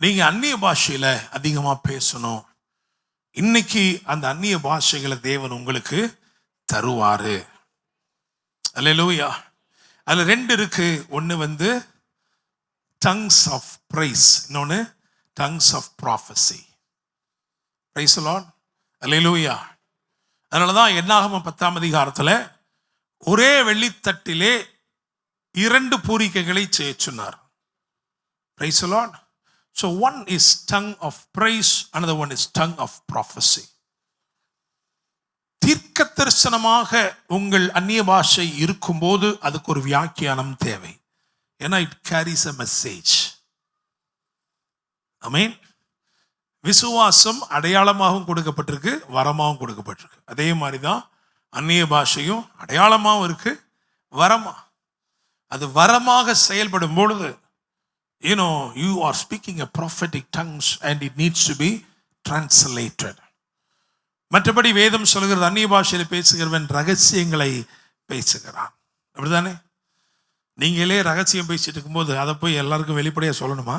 நீங்க அந்நிய பாஷையில அதிகமா பேசணும். இன்னைக்கு அந்த அந்நிய பாஷைகளை தேவன் உங்களுக்கு தருவாரு. அல்லேலூயா. அதுல 2 இருக்கு. ஒன்று வந்து tongues of praise, இன்னொன்று tongues of prophecy. Praise the Lord. அல்லேலூயா. அதனாலதான் என்னாகமம் 10ஆம் அதிகாரத்துல ஒரே வெள்ளித்தட்டிலே 2 பூரிக்கைகளை செய்ய சொன்னார். Praise the Lord. So one is tongue of praise, another one is tongue of prophecy. தீர்க்க தரிசனமாக உங்கள் அந்நிய பாஷை இருக்கும்போது அதுக்கு ஒரு வியாக்கியானம் தேவை. ஏன்னா it carries a message. ஆமென். விசுவாசம் அடையாளமாகவும் கொடுக்கப்பட்டிருக்கு, வரமாகவும் கொடுக்கப்பட்டிருக்கு. அதே மாதிரி தான் அந்நிய பாஷையும் அடையாளமாகவும் இருக்கு, வரமா. அது வரமாக செயல்படும் பொழுது you are speaking a prophetic tongues and it needs to be translated. மற்றபடி வேதம் சொல்கிறது அந்நிய பாஷையில் பேசுகிறவன் ரகசியங்களை பேசுகிறான். அப்படிதானே? நீங்களே ரகசியம் பேசிட்டு இருக்கும்போது அதை போய் எல்லாருக்கும் வெளிப்படையாக சொல்லணுமா?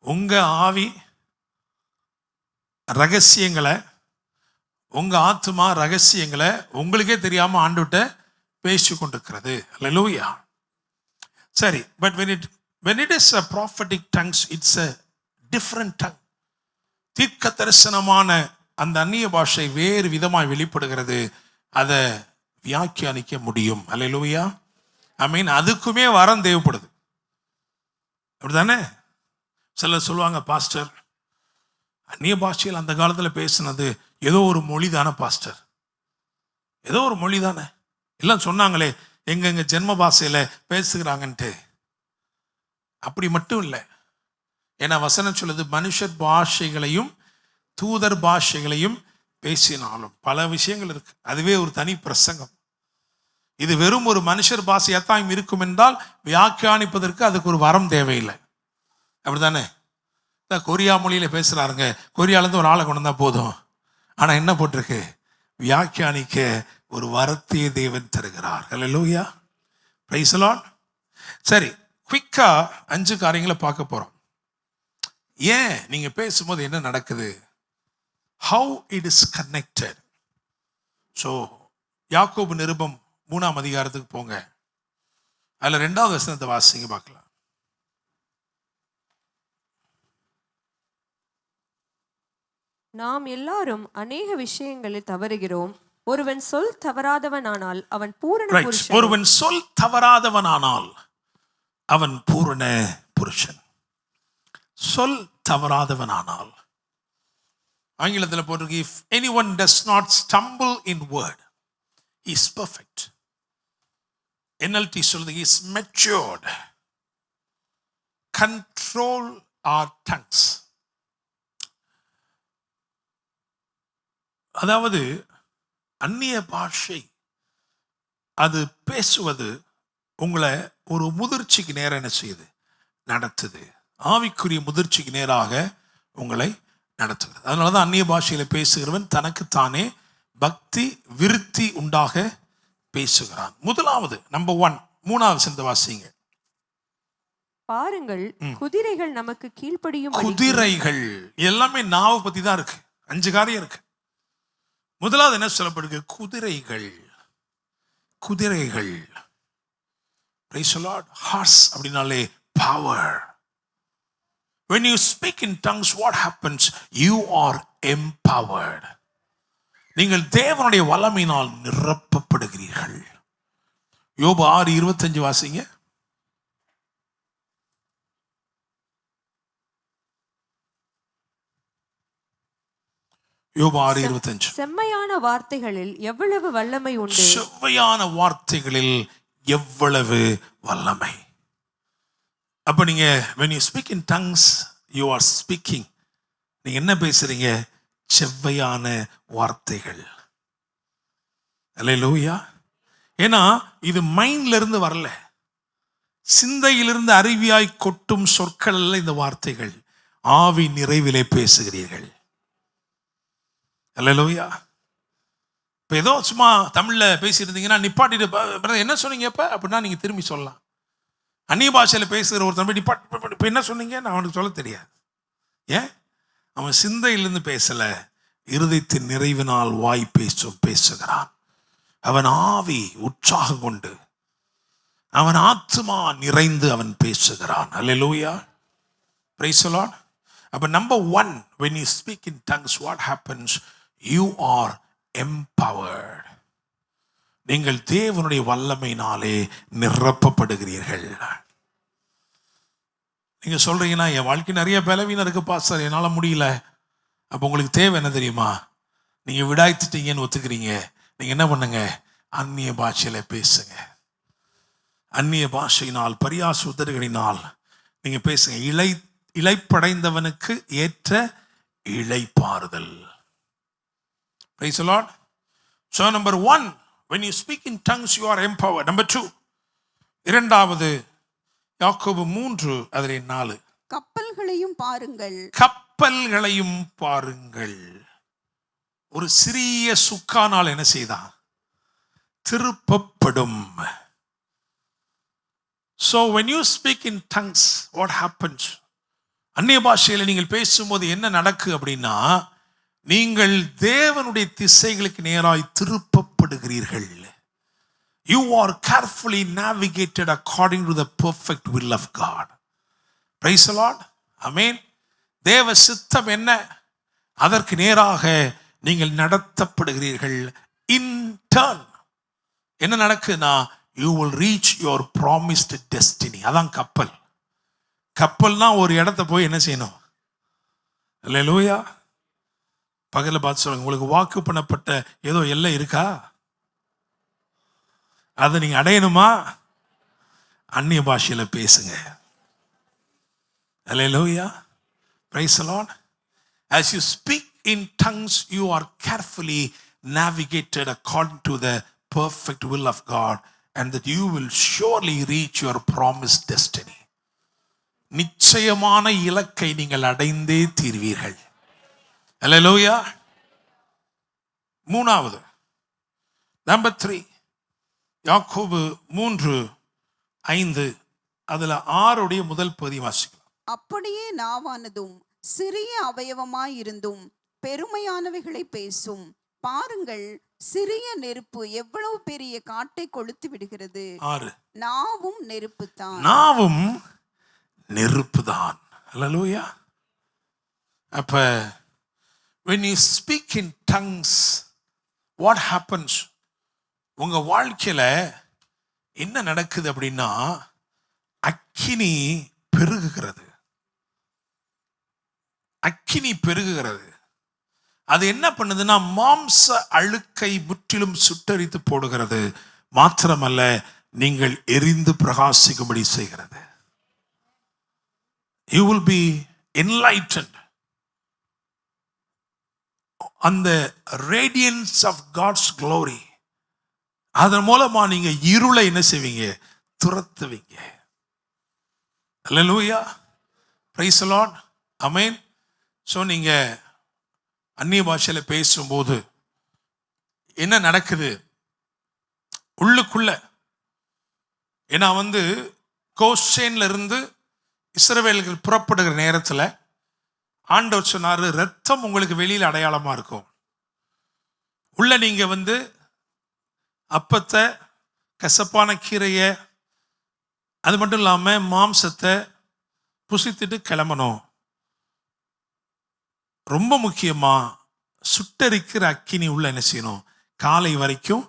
உங்க ஆவி ரகசியங்களை, உங்க ஆத்மா ரகசியங்களை உங்களுக்கே தெரியாம ஆண்டுகிட்ட பேசி கொண்டிருக்கிறது. அல்லேலூயா. சரி, but when it is a prophetic tongues, it's a different tongue. தீர்க்க தரிசனமான அந்த அந்நிய பாஷை வேறு விதமாய் வெளிப்படுகிறது. அதை வியாக்கியானிக்க முடியும். அல்லேலூயா. ஐ மீன் அதுக்குமே வரம் தேவைப்படுது. அப்படிதானே? சிலர் சொல்லுவாங்க, பாஸ்டர் அந்நிய பாஷையில் அந்த காலத்தில் பேசினது ஏதோ ஒரு மொழி தானே பாஸ்டர், ஏதோ ஒரு மொழி தானே, எல்லாம் சொன்னாங்களே எங்க ஜென்ம பாஷையில பேசுகிறாங்கன்ட்டு. அப்படி மட்டும் இல்லை. ஏன்னா வசனம் சொல்லுது, மனுஷர் பாஷைகளையும் தூதர் பாஷைகளையும் பேசினாலும். பல விஷயங்கள் இருக்கு, அதுவே ஒரு தனி பிரசங்கம். இது வெறும் ஒரு மனுஷர் பாஷையாத்தான் இருக்கும் என்றால் வியாக்கியானிப்பதற்கு அதுக்கு ஒரு வரம் தேவையில்லை. அப்படித்தானே? கொரியா மொழியில பேசுறாருங்க, கொரியாலேருந்து ஒரு ஆளை கொண்டு வந்தா போதும். ஆனா என்ன போட்டிருக்கு? வியாக்கியானிக்க ஒரு வரத்தையே தேவன் தருகிறார். அல்லேலூயா. Praise the lord. சரி, குயிக்கா 5 காரியங்களை பார்க்க போறோம். ஏன் நீங்க பேசும்போது என்ன நடக்குது? how it is connected. So யாக்கோபு நிருபம் 3ஆம் அதிகாரத்துக்கு போங்க. அதுல 2வது வசனத்தை வாசிங்க பார்க்கலாம். நாம் எல்லாரும் அநேக விஷயங்களில் தவறுகிறோம். ஒருவன் சொல் தவறாதவனானால் அவன் பூரண புருஷன். ஒருவன் சொல் தவறாதவனானால் அவன் பூரண புருஷன். சொல் தவறாதவனானால், ஆங்கிலத்தில் போட்டிருக்கு, if anyone does not stumble in word, he is perfect. NLT சொல்லுது, he is matured. Control our tongues. அதாவது அந்நிய பாஷை அது பேசுவது உங்களை ஒரு முதிர்ச்சிக்கு நேரம் என்ன செய்யுது? நடத்துது. ஆவிக்குரிய முதிர்ச்சிக்கு நேராக உங்களை நடத்துகிறது. அதனால தான் அந்நிய பாஷையில் பேசுகிறவன் தனக்குத்தானே பக்தி விருத்தி உண்டாக பேசுகிறான். முதலாவது நம்பர் 1, 3வது வசனத்தை வாசிங்க. பாருங்கள், குதிரைகள் நமக்கு கீழ்ப்படியும். குதிரைகள் எல்லாமே நாவை பத்தி தான் இருக்கு. 5 காரியம் இருக்கு. முதலாவது என்ன சொல்லப்படுது? குதிரைகள். குதிரைகள். Praise the Lord. Horse அப்படினாலே power. When you speak in tongues, what happens? You are empowered. நீங்கள் தேவனுடைய வல்லமையினால் நிரப்பப்படுகிறீர்கள். யோபு 6:25 வாசிங்க. யோபு 6:25. செம்மையான வார்த்தைகளில் எவ்வளவு வல்லமை உண்டு. செம்மையான வார்த்தைகளில் எவ்வளவு வல்லமை. அப்போ நீங்க when you speak in tongues you are speaking, நீங்க என்ன பேசுறீங்க? செவ்வையான வார்த்தைகள். அல்லேலூயா. ஏன்னா இது மைண்ட்ல இருந்து வரல, சிந்தையிலிருந்து அருவியாய் கொட்டும் சொற்கள் அல்ல இந்த வார்த்தைகள், ஆவி நிறைவிலே பேசுகிறீர்கள். அல்லேலூயா. இப்போ ஏதோ சும்மா தமிழில் பேசிட்டு இருந்தீங்கன்னா நிப்பாட்டிட்டு என்ன சொன்னீங்க இப்போ அப்படின்னா நீங்கள் திரும்பி சொல்லலாம். அந்நிய பாஷையில் பேசுகிற ஒரு தம்பி நிப்பாட்டு இப்போ என்ன சொன்னீங்க நான் அவனுக்கு சொல்ல தெரியாது. ஏன்? அவன் சிந்தையிலிருந்து பேசலை, இருதயத்தின் நிறைவினால் வாய் பேசுகிறான். அவன் ஆவி உற்சாகம் கொண்டு, அவன் ஆத்மா நிறைந்து அவன் பேசுகிறான். அல்லேலூயா. Praise the lord. அப்ப number 1, when you speak in tongues what happens? You are empowered. நீங்கள் தேவனுடைய வல்லமையினாலே நிரப்பப்படுகிறீர்கள். நீங்க சொல்றீங்கன்னா என் வாழ்க்கை நிறைய பலவீனம் இருக்கு பாஸ்டர், என்னால முடியல. அப்ப உங்களுக்கு தேவை என்ன தெரியுமா? நீங்க விடாய்த்துட்டீங்கன்னு ஒத்துக்கிறீங்க, நீங்க என்ன பண்ணுங்க? அந்நிய பாஷையில பேசுங்க. அந்நிய பாஷையினால் பரியாச உதடுகளினால் நீங்க பேசுங்க. இளைப்படைந்தவனுக்கு ஏற்ற இளைப்பாறுதல். Praise the Lord. So number 1, when you speak in tongues you are empowered. Number 2, இரண்டாவது யாக்கோபு 3:4, கப்பல்களையும் பாருங்கள். கப்பல்களையும் பாருங்கள். ஒரு சிறிய சுக்கானால் என்ன செய்தான்? திருப்பப்படும். So when you speak in tongues what happens? அந்நிய பாஷையில் நீங்கள் பேசும்போது என்ன நடக்கு அப்படின்னா, நீங்கள் தேவனுடைய திசைகளுக்கு நேராய் திருப்பப்படுகிறீர்கள். You are carefully navigated according to the perfect will of God. Praise the Lord. Amen. தேவ சித்தம் என்ன, அதற்கு நேராக நீங்கள் நடத்தப்படுகிறீர்கள். In turn என்ன நடக்குன்னா, you will reach your promised destiny. அதான் கப்பல். கப்பல்னா ஒரு இடத்த போய் என்ன செய்யணும்? அல்லேலூயா. பகல பார்த்து சொல்லுங்க, உங்களுக்கு வாக்கு பண்ணப்பட்ட ஏதோ எல்லை இருக்கா? அதை நீங்க அடையணுமா? அந்நிய பாஷையில பேசுங்க. அல்லேலூயா. Praise the Lord. As you speak in tongues you are carefully navigated according to the perfect will of God, and that you will surely reach your promised destiny. நிச்சயமான இலக்கை நீங்கள் அடைந்தே தீர்வீர்கள். அல்லேலூயா. மூணாவது, நம்பர் 3, யாக்கோபு 3:5, அதுல 6 முதல் பகுதி வாசிக்கலாம். அப்படியே நாவானதும் சிறிய அவயவமாயிருந்தும் பெருமையானவைகளை பேசும். பாருங்கள், சிறிய நெருப்பு எவ்வளவு பெரிய காட்டை கொளுத்து விடுகிறது. 6, நாவும் நெருப்புதான். நாவும் நெருப்புதான். அல்லேலூயா. அப்ப when you speak in tongues what happens? உங்க வாழ்க்கையில என்ன நடக்குது அப்படின்னா, அக்கினி பெருகுகிறது. அக்கினி பெருகுகிறது. அது என்ன பண்ணுதுன்னா, மாம்ச அழுக்கை முற்றிலும் சுட்டரித்து போடுகிறது. மாத்திரமல்ல, நீங்கள் எரிந்து பிரகாசிக்கும்படி செய்கிறது. You will be enlightened. அந்த radiance of God's glory, அதன் மூலமா நீங்க இருளை என்ன செய்வீங்க? துரத்துவீங்க. அல்லேலூயா. Praise the Lord. Amen. So நீங்க அந்நிய பாஷையில பேசும்போது என்ன நடக்குது உள்ளுக்குள்ள? ஏன்னா கோஷேன்ல இருந்து இஸ்ரவேலர்கள் புறப்படுகிற நேரத்துல ஆண்டவர் சொன்னாரு, ரத்தம் உங்களுக்கு வெளியில் அடையாளமா இருக்கும். உள்ள நீங்க அப்பத்தை, கசப்பான கீரையை, அது மட்டும் இல்லாம மாம்சத்தை புசித்துட்டு கிளம்பணும். ரொம்ப முக்கியமா சுட்டரிக்கிற அக்கினி உள்ள என்ன செய்யணும்? காலை வரைக்கும்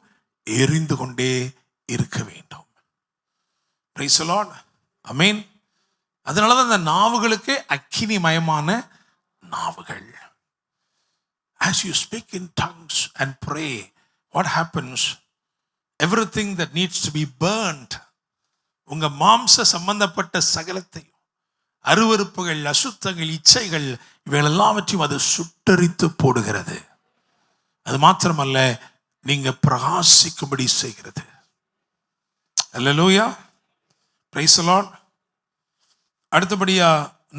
எரிந்து கொண்டே இருக்க வேண்டும். Praise the Lord. Amen. அதனாலதான் அந்த நாவுகளுக்கு அக்கினி மயமான நாவுகள். As you speak in tongues and pray, what happens? Everything that needs to be burnt உங்க மாம்ச சம்பந்தப்பட்ட சகலத்தையும், அருவருப்புகள், அசுத்தங்கள், இச்சைகள், இவைகள் எல்லாவற்றையும் அது சுட்டரித்து போடுகிறது. அது மாத்திரமல்ல, நீங்க பிரகாசிக்கும்படி செய்கிறது. அல்லேலூயா, பிரைஸ் தி லார்ட். அடுத்தபடியா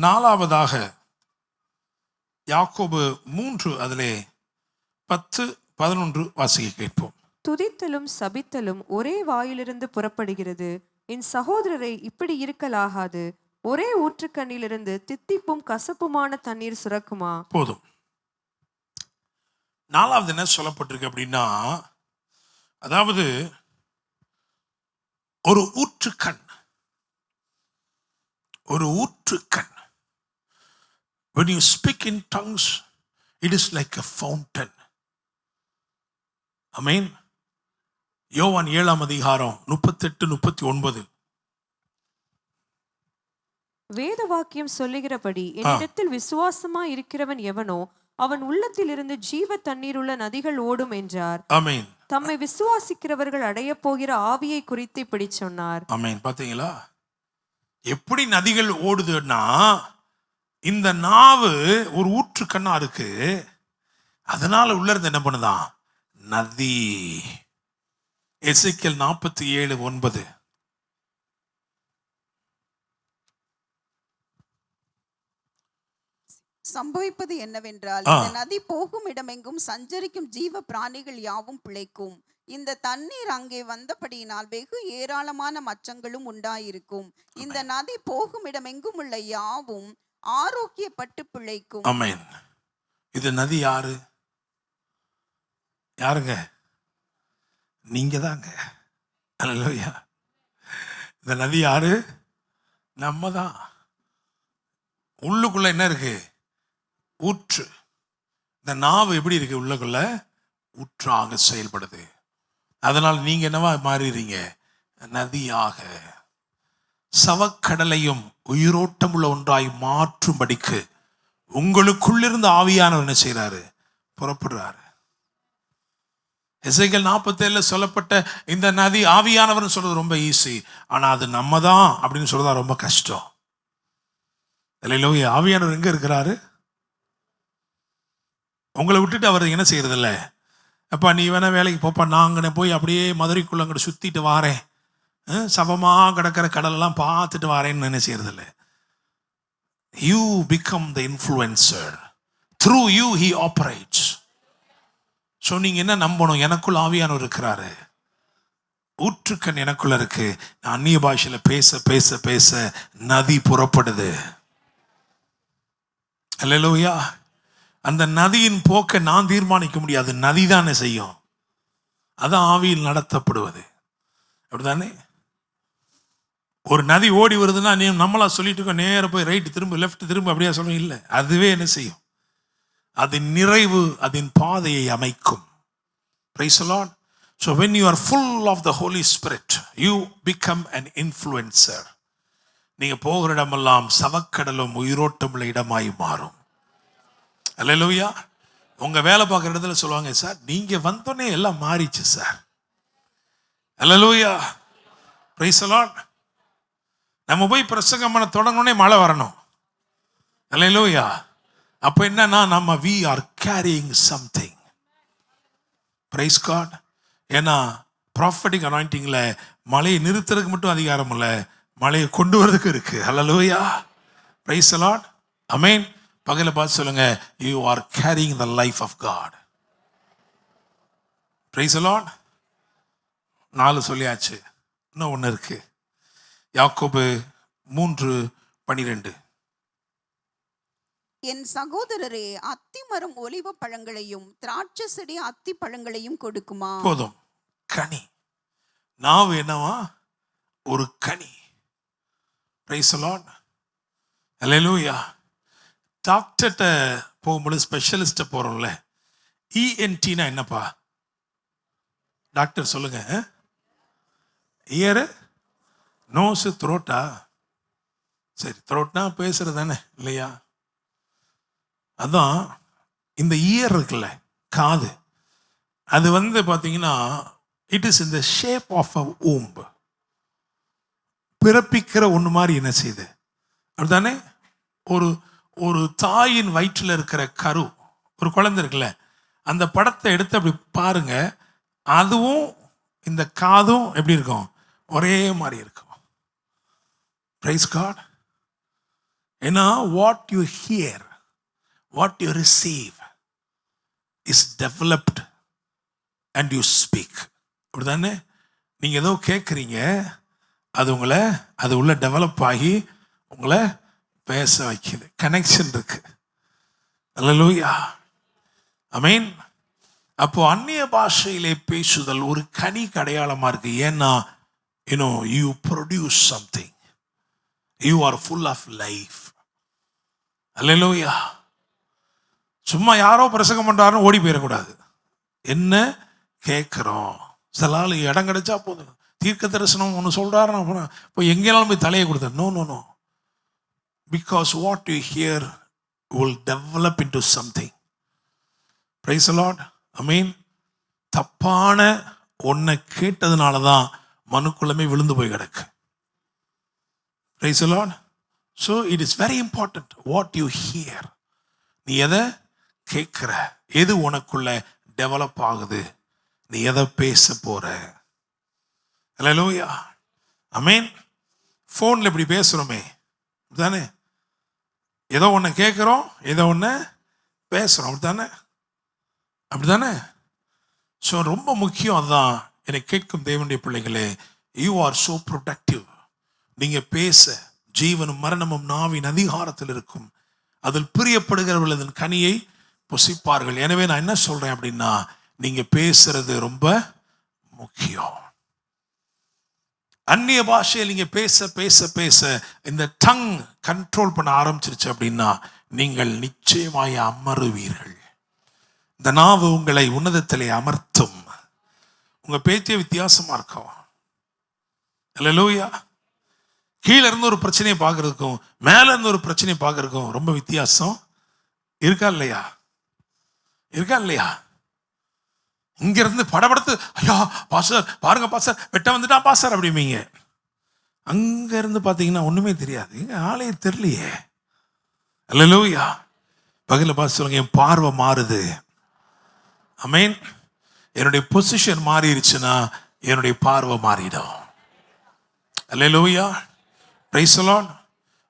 4வதாக யாக்கோபு 3 அதிலே 10-11 வாசிக்க கேட்போம். துதித்தலும் சபித்தலும் ஒரே வாயிலிருந்து புறப்படுகிறது. என் சகோதரரை, இப்படி இருக்கலாகாது. ஒரே ஊற்றுக்கண்ணிலிருந்து தித்திப்பும் கசப்புமான தண்ணீர் சுரக்குமா? போதும். 4வது என்ன சொல்லப்பட்டிருக்கு அப்படின்னா, அதாவது ஒரு ஊற்றுக்கண், ஒரு ஊற்றுக்கண். When you speak in tongues, it is like a fountain. Amen. யோவான் 7ஆம் அதிகாரம் 38-39. வேத வாக்கியம் சொல்லுகிறபடி, என்னிடத்தில் விசுவாசமா இருக்கிறவன் எவனோ அவன் உள்ளத்தில் இருந்து ஜீவ தண்ணீர் உள்ள நதிகள் ஓடும் என்றார். ஆமென். தம்மை விசுவாசிக்கிறவர்கள் அடைய போகிற ஆவியை குறித்து இப்படி சொன்னார். ஆமென். பாத்தீங்களா எப்படி நதிகள் ஓடுதுன்னா, இந்த நாவு ஒரு ஊற்றுக்கண்ணா இருக்கு, அதனால உள்ள இருந்து என்ன பண்ணுதான்? நதி. எசேக்கியேல் 47:9. சம்பவிப்பது என்னவென்றால், இந்த நதி போகும் இடமெங்கும் சஞ்சரிக்கும் ஜீவ பிராணிகள் யாவும் பிழைக்கும். இந்த தண்ணீர் அங்கே வந்தபடியினால் வெகு ஏராளமான மச்சங்களும் உண்டாயிருக்கும். இந்த நதி போகும் இடமெங்கும் உள்ள யாவும் ஆரோக்கியப்பட்டு பிழைக்கும். ஆமென். இது நதி யாரு? யாருங்க? நீங்க தாங்க. அல்லேலூயா. இந்த நதி யாரு? நம்ம தான். உள்ளுக்குள்ள என்ன இருக்கு? ஊற்று. இந்த நாவு எப்படி இருக்கு? உள்ளுக்குள்ள ஊற்றாக செயல்படுது. அதனால் நீங்க என்னவா மாறிறீங்க? நதியாக. சவக்கடலையும் உயிரோட்டம் உள்ள ஒன்றாய் மாற்றும்படிக்கு உங்களுக்குள்ளிருந்து ஆவியானவர் என்ன செய்யறாரு? புறப்படுறாரு. எசேக்கியேல் 47 சொல்லப்பட்ட இந்த நதி ஆவியானவர் சொல்றது ரொம்ப ஈஸி. ஆனா அது நம்ம தான் அப்படின்னு சொல்றதா ரொம்ப கஷ்டம். அல்லேலூயா. ஆவியானவர் எங்க இருக்கிறாரு? உங்களை விட்டுட்டு அவர் என்ன செய்யறது இல்லை. அப்பா நீ வேணா வேலைக்கு போப்பா, நான் அங்கே போய் அப்படியே மதுரைக்குள்ள அங்கே சுத்திட்டு வாரேன், சபமா கிடக்கிற கடலெல்லாம் பார்த்துட்டு வாரேன்னு என்ன செய்யறது இல்லை. You become the influencer. Through you he operates. So நீங்க என்ன நம்பணும்? எனக்குள்ள ஆவியானவர் இருக்கிறாரு, ஊற்றுக்கண் எனக்குள்ள இருக்கு. நான் அந்நிய பாஷையில பேச பேச பேச நதி புறப்படுது. அல்லேலூயா. அந்த நதியின் போக்கை நான் தீர்மானிக்க முடியாது, நதி தானே செய்யும். அதான் ஆவியில் நடத்தப்படுவது. அப்படிதானே? ஒரு நதி ஓடி வருதுன்னா நீ நம்மளா சொல்லிட்டு இருக்கோம், நேர போய் ரைட் திரும்ப லெஃப்ட் திரும்ப அப்படியா சொல்லுவோம்? இல்லை, அதுவே என்ன செய்யும்? அதன் நிறைவு அதன் பாதையை அமைக்கும். Praise the Lord. So when you are full of the Holy Spirit, you become an influencer. நீங்க போகிற இடமெல்லாம் சவக்கடலும் உயிரோட்டம் உள்ள இடமாய் மாறும். அல்லேலூயா. உங்க வேலை பார்க்குற இடத்துல சொல்லுவாங்க, சார் நீங்க வந்தோடனே எல்லாம் மாறிச்சு sir. Hallelujah. Praise the Lord. நம்ம போய் பிரசங்கம் பண்ண தொடங்கணுன்னே மழை வரணும். அல்லேலூயா. அப்போ என்னன்னா நம்ம we are carrying something. Praise God. ஏன்னா prophetic anointingல மழையை நிறுத்துறதுக்கு மட்டும் அதிகாரம் இல்லை, மழையை கொண்டு வரதுக்கு இருக்கு. அல்லேலூயா. Praise the Lord. Amen. பகல பார்த்து சொல்லுங்க, you are carrying the life of God. Praise the Lord. 4 சொல்லியாச்சு, இன்னும் ஒன்று இருக்கு. யாக்கோபு 3:12. என் சகோதரரே, அத்திமரம் ஒலிவ பழங்களையும் திராட்சை செடி அத்தி பழங்களையும் கொடுக்குமா? போதும். கனி. நாவு என்னவா? ஒரு கனி. Praise the Lord. Hallelujah. டாக்டர்கிட்ட போகும்போது ஸ்பெஷலிஸ்ட்டை போகிறோம்ல, இஎன்டினா என்னப்பா? டாக்டர் சொல்லுங்க. இயரு, நோஸு, த்ரோட்டா. சரி, த்ரோட்னா பேசுறது தானே இல்லையா? அதான் இந்த இயர் இருக்குல்ல, காது, அது பார்த்தீங்கன்னா it is in the shape of a womb. பிறப்பிக்கிற ஒன்று மாதிரி என்ன செய்யுது, அப்படித்தானே? ஒரு ஒரு தாயின் வயிற்றில் இருக்கிற கரு, ஒரு குழந்தை இருக்குல்ல, அந்த படத்தை எடுத்து அப்படி பாருங்க, அதுவும் இந்த காதும் எப்படி இருக்கும், ஒரே மாதிரி இருக்கும். Praise God. ஏன்னா what you hear, what you receive is developed and you speak. அப்படிதானே? நீங்கள் ஏதோ கேட்குறீங்க, அது உங்களை அது உள்ள டெவலப் ஆகி உங்களை பேச வைக்குது. கனெக்ஷன் இருக்கு. அல்லேலூயா, ஆமென். அப்போ அந்நிய பாஷையிலே பேசுதல் ஒரு கனிக்கு அடையாளமா இருக்கு. ஏன்னா you produce something, you are full of life. Hallelujah. சும்மா யாரோ பிரசங்கம் பண்றாருன்னு ஓடி போயிடக்கூடாது. என்ன கேட்குறோம்? சில ஆள் இடம் கிடைச்சா போதும், தீர்க்க தரிசனம் ஒன்று சொல்றாருன்னா இப்போ எங்கேனாலும் போய் தலையை கொடுத்தாரு. No no no, because what you hear will develop into something. Praise the lord, amen. தப்பான ஒன்றை கேட்டதுனால தான் மனுக்குள்ளமே விழுந்து போய் கிடக்கு. Praise the lord. So it is very important what you hear. நீ எதை கேட்குற, எது உனக்குள்ள டெவலப் ஆகுது, நீ எதை பேச போற. அல்லேலூயா, ஆமென். ஃபோனில் இப்படி பேசுகிறோமே தானே, ஏதோ ஒன்று கேட்குறோம், ஏதோ ஒன்று பேசுகிறோம், அப்படித்தானே? அப்படித்தானே? ஸோ ரொம்ப முக்கியம் அதுதான். என்னை கேட்கும் தேவனுடைய பிள்ளைகளே, யூ ஆர் ஸோ ப்ரொடக்டிவ். நீங்கள் பேச ஜீவனும் மரணமும் நாவின் அதிகாரத்தில் இருக்கும், அதில் பிரியப்படுகிறவர்கள் அதன் கனியை புசிப்பார்கள். எனவே நான் என்ன சொல்றேன் அப்படின்னா, நீங்க பேசுறது ரொம்ப முக்கியம். அந்நிய பாஷையில் நீங்க பேச பேச பேச இந்த டங் கண்ட்ரோல் பண்ண ஆரம்பிச்சிருச்சு அப்படின்னா நீங்கள் நிச்சயமாய் அமருவீர்கள். இந்த நாவு உங்களை உன்னதத்திலே அமர்த்தும். உங்க பேச்சே வித்தியாசமா இருக்கும். அல்லேலூயா. கீழே இருந்து ஒரு பிரச்சனையை பார்க்கறதுக்கும் மேல இருந்து ஒரு பிரச்சனையை பார்க்கறதுக்கும் ரொம்ப வித்தியாசம் இருக்கா இல்லையா? இருக்கா இல்லையா? இங்க இருந்து படபடுத்து, ஐயா பாஸ்டர் பாருங்க பாஸ்டர் வெட்ட வந்துட்டா பாஸ்டர் அப்படிம்பீங்க. அங்க இருந்து பாத்தீங்கன்னா ஒண்ணுமே தெரியாது, இங்க ஆளே தெரியலையே. அல்லேலூயா. பகல பார்த்து சொல்லுங்க, என் பார்வை மாறுது. ஆமென். என்னுடைய பொசிஷன் மாறிடுச்சுன்னா என்னுடைய பார்வை மாறிடும். அல்லேலூயா. Praise the lord.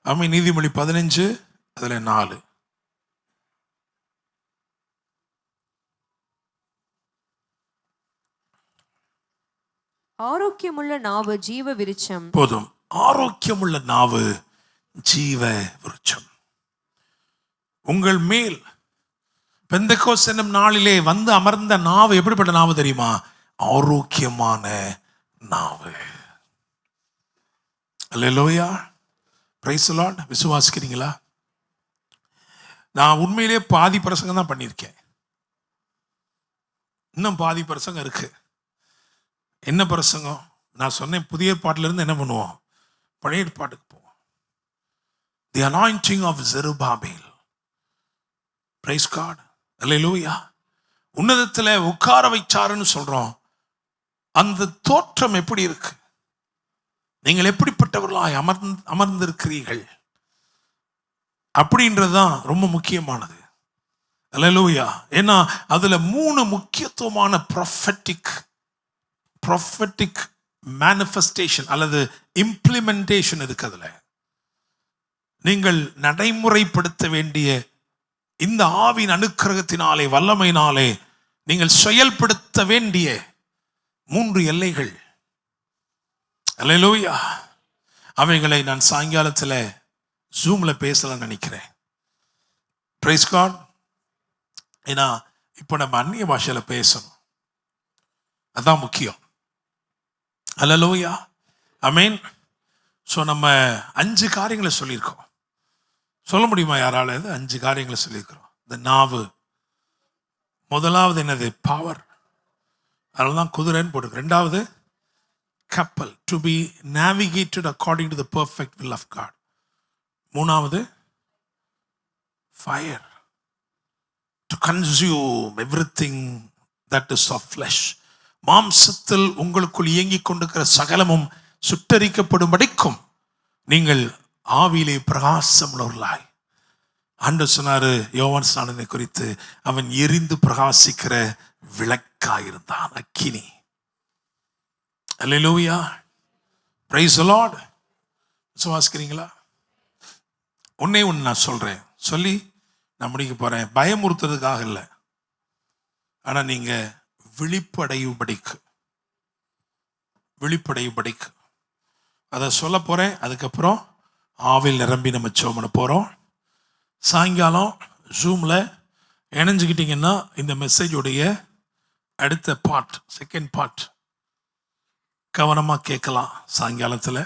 ஆமென். நீதிமொழி 15 அதுல 4. ஆரோக்கியமுள்ள நாவு ஜீவ விருட்சம். போதும். ஆரோக்கியமுள்ள நாவு ஜீவ விருட்சம். உங்கள் மேல் பெந்தெக்கோஸ்து என்னும் நாளிலே வந்து அமர்ந்த நாவு எப்படிப்பட்ட நாவு தெரியுமா? ஆரோக்கியமான நாவு. அல்லேலூயா. Praise the lord. விசுவாசிக்கிறீங்களா? நான் உண்மையிலே பாதி பிரசங்கம் தான் பண்ணியிருக்கேன், இன்னும் பாதி பிரசங்கம் இருக்கு. என்ன பிரசங்கம்? நான் சொன்னேன், புதிய ஏற்பாட்டில இருந்து என்ன பண்ணுவோம், பழைய ஏற்பாட்டுக்கு போவோம். The anointing of Zerubbabel. Praise God. Hallelujah. உன்னதத்தில் உட்கார வைச்சாருன்னு சொல்றோம். அந்த தோற்றம் எப்படி இருக்கு? நீங்கள் எப்படிப்பட்டவர்களாய் அமர்ந்திருக்கிறீர்கள் அப்படின்றதுதான் ரொம்ப முக்கியமானது. அல்லேலூயா. ஏன்னா அதுல 3 முக்கியத்துவமான ப்ராஃபெட்டிக் மேனிஃபெஸ்டேஷன் அல்லது இம்ப்ளிமெண்டேஷன் இருக்கு. அதுல நீங்கள் நடைமுறைப்படுத்த வேண்டிய இந்த ஆவின் அனுக்கிரகத்தினாலே வல்லமையினாலே நீங்கள் செயல்படுத்த வேண்டிய 3 எல்லைகள். அல்லேலூயா. அவைகளை நான் சாயங்காலத்தில் ஜூம்ல பேசலாம் நினைக்கிறேன். Praise God. ஏன்னா இப்போ நம்ம அந்நிய பாஷையில பேசணும், அதான் முக்கியம். அல்லேலூயா. ஆமென். ஸோ நம்ம 5 காரியங்களை சொல்லியிருக்கோம். சொல்ல முடியுமா யாரால? 5 காரியங்களை சொல்லியிருக்கிறோம். இந்த நாவு முதலாவது என்னது? பவர். அதனால தான் குதிரைன்னு போட்டு. 2வது கப்பல், to be navigated according to the perfect will of God. 3வது fire, to consume everything that is of flesh. மாம்சத்தில் உங்களுக்குள் இயங்கிக் கொண்டிருக்கிற சகலமும் சுட்டரிக்கப்படும்படிக்கும் நீங்கள் ஆவியிலே பிரகாசம் உள்ளவர்களாய். ஆண்டவர் சொன்னாரு யோவான் ஸ்நானனை குறித்து, அவன் எரிந்து பிரகாசிக்கிற விளக்காயிருந்தான், அக்கினி. அல்லேலூயா, பிரைஸ் தி லார்ட். விசுவாசிக்கிறீங்களா? ஒன்னே ஒன்று நான் சொல்றேன், சொல்லி நான் முடிக்க போறேன். பயமுறுத்துறதுக்காக இல்லை, ஆனா நீங்க விழிப்படையும்படிக்கு அதை சொல்ல போறேன். அதுக்கப்புறம் ஆவில் நிரம்பி நம்ம ஜெபம் பண்ண போறோம். சாயங்காலம் ஜூம்ல இணைஞ்சுக்கிட்டீங்கன்னா இந்த மெசேஜோடைய அடுத்த பார்ட், செகண்ட் பார்ட் கவனமா கேட்கலாம். சாயங்காலத்தில்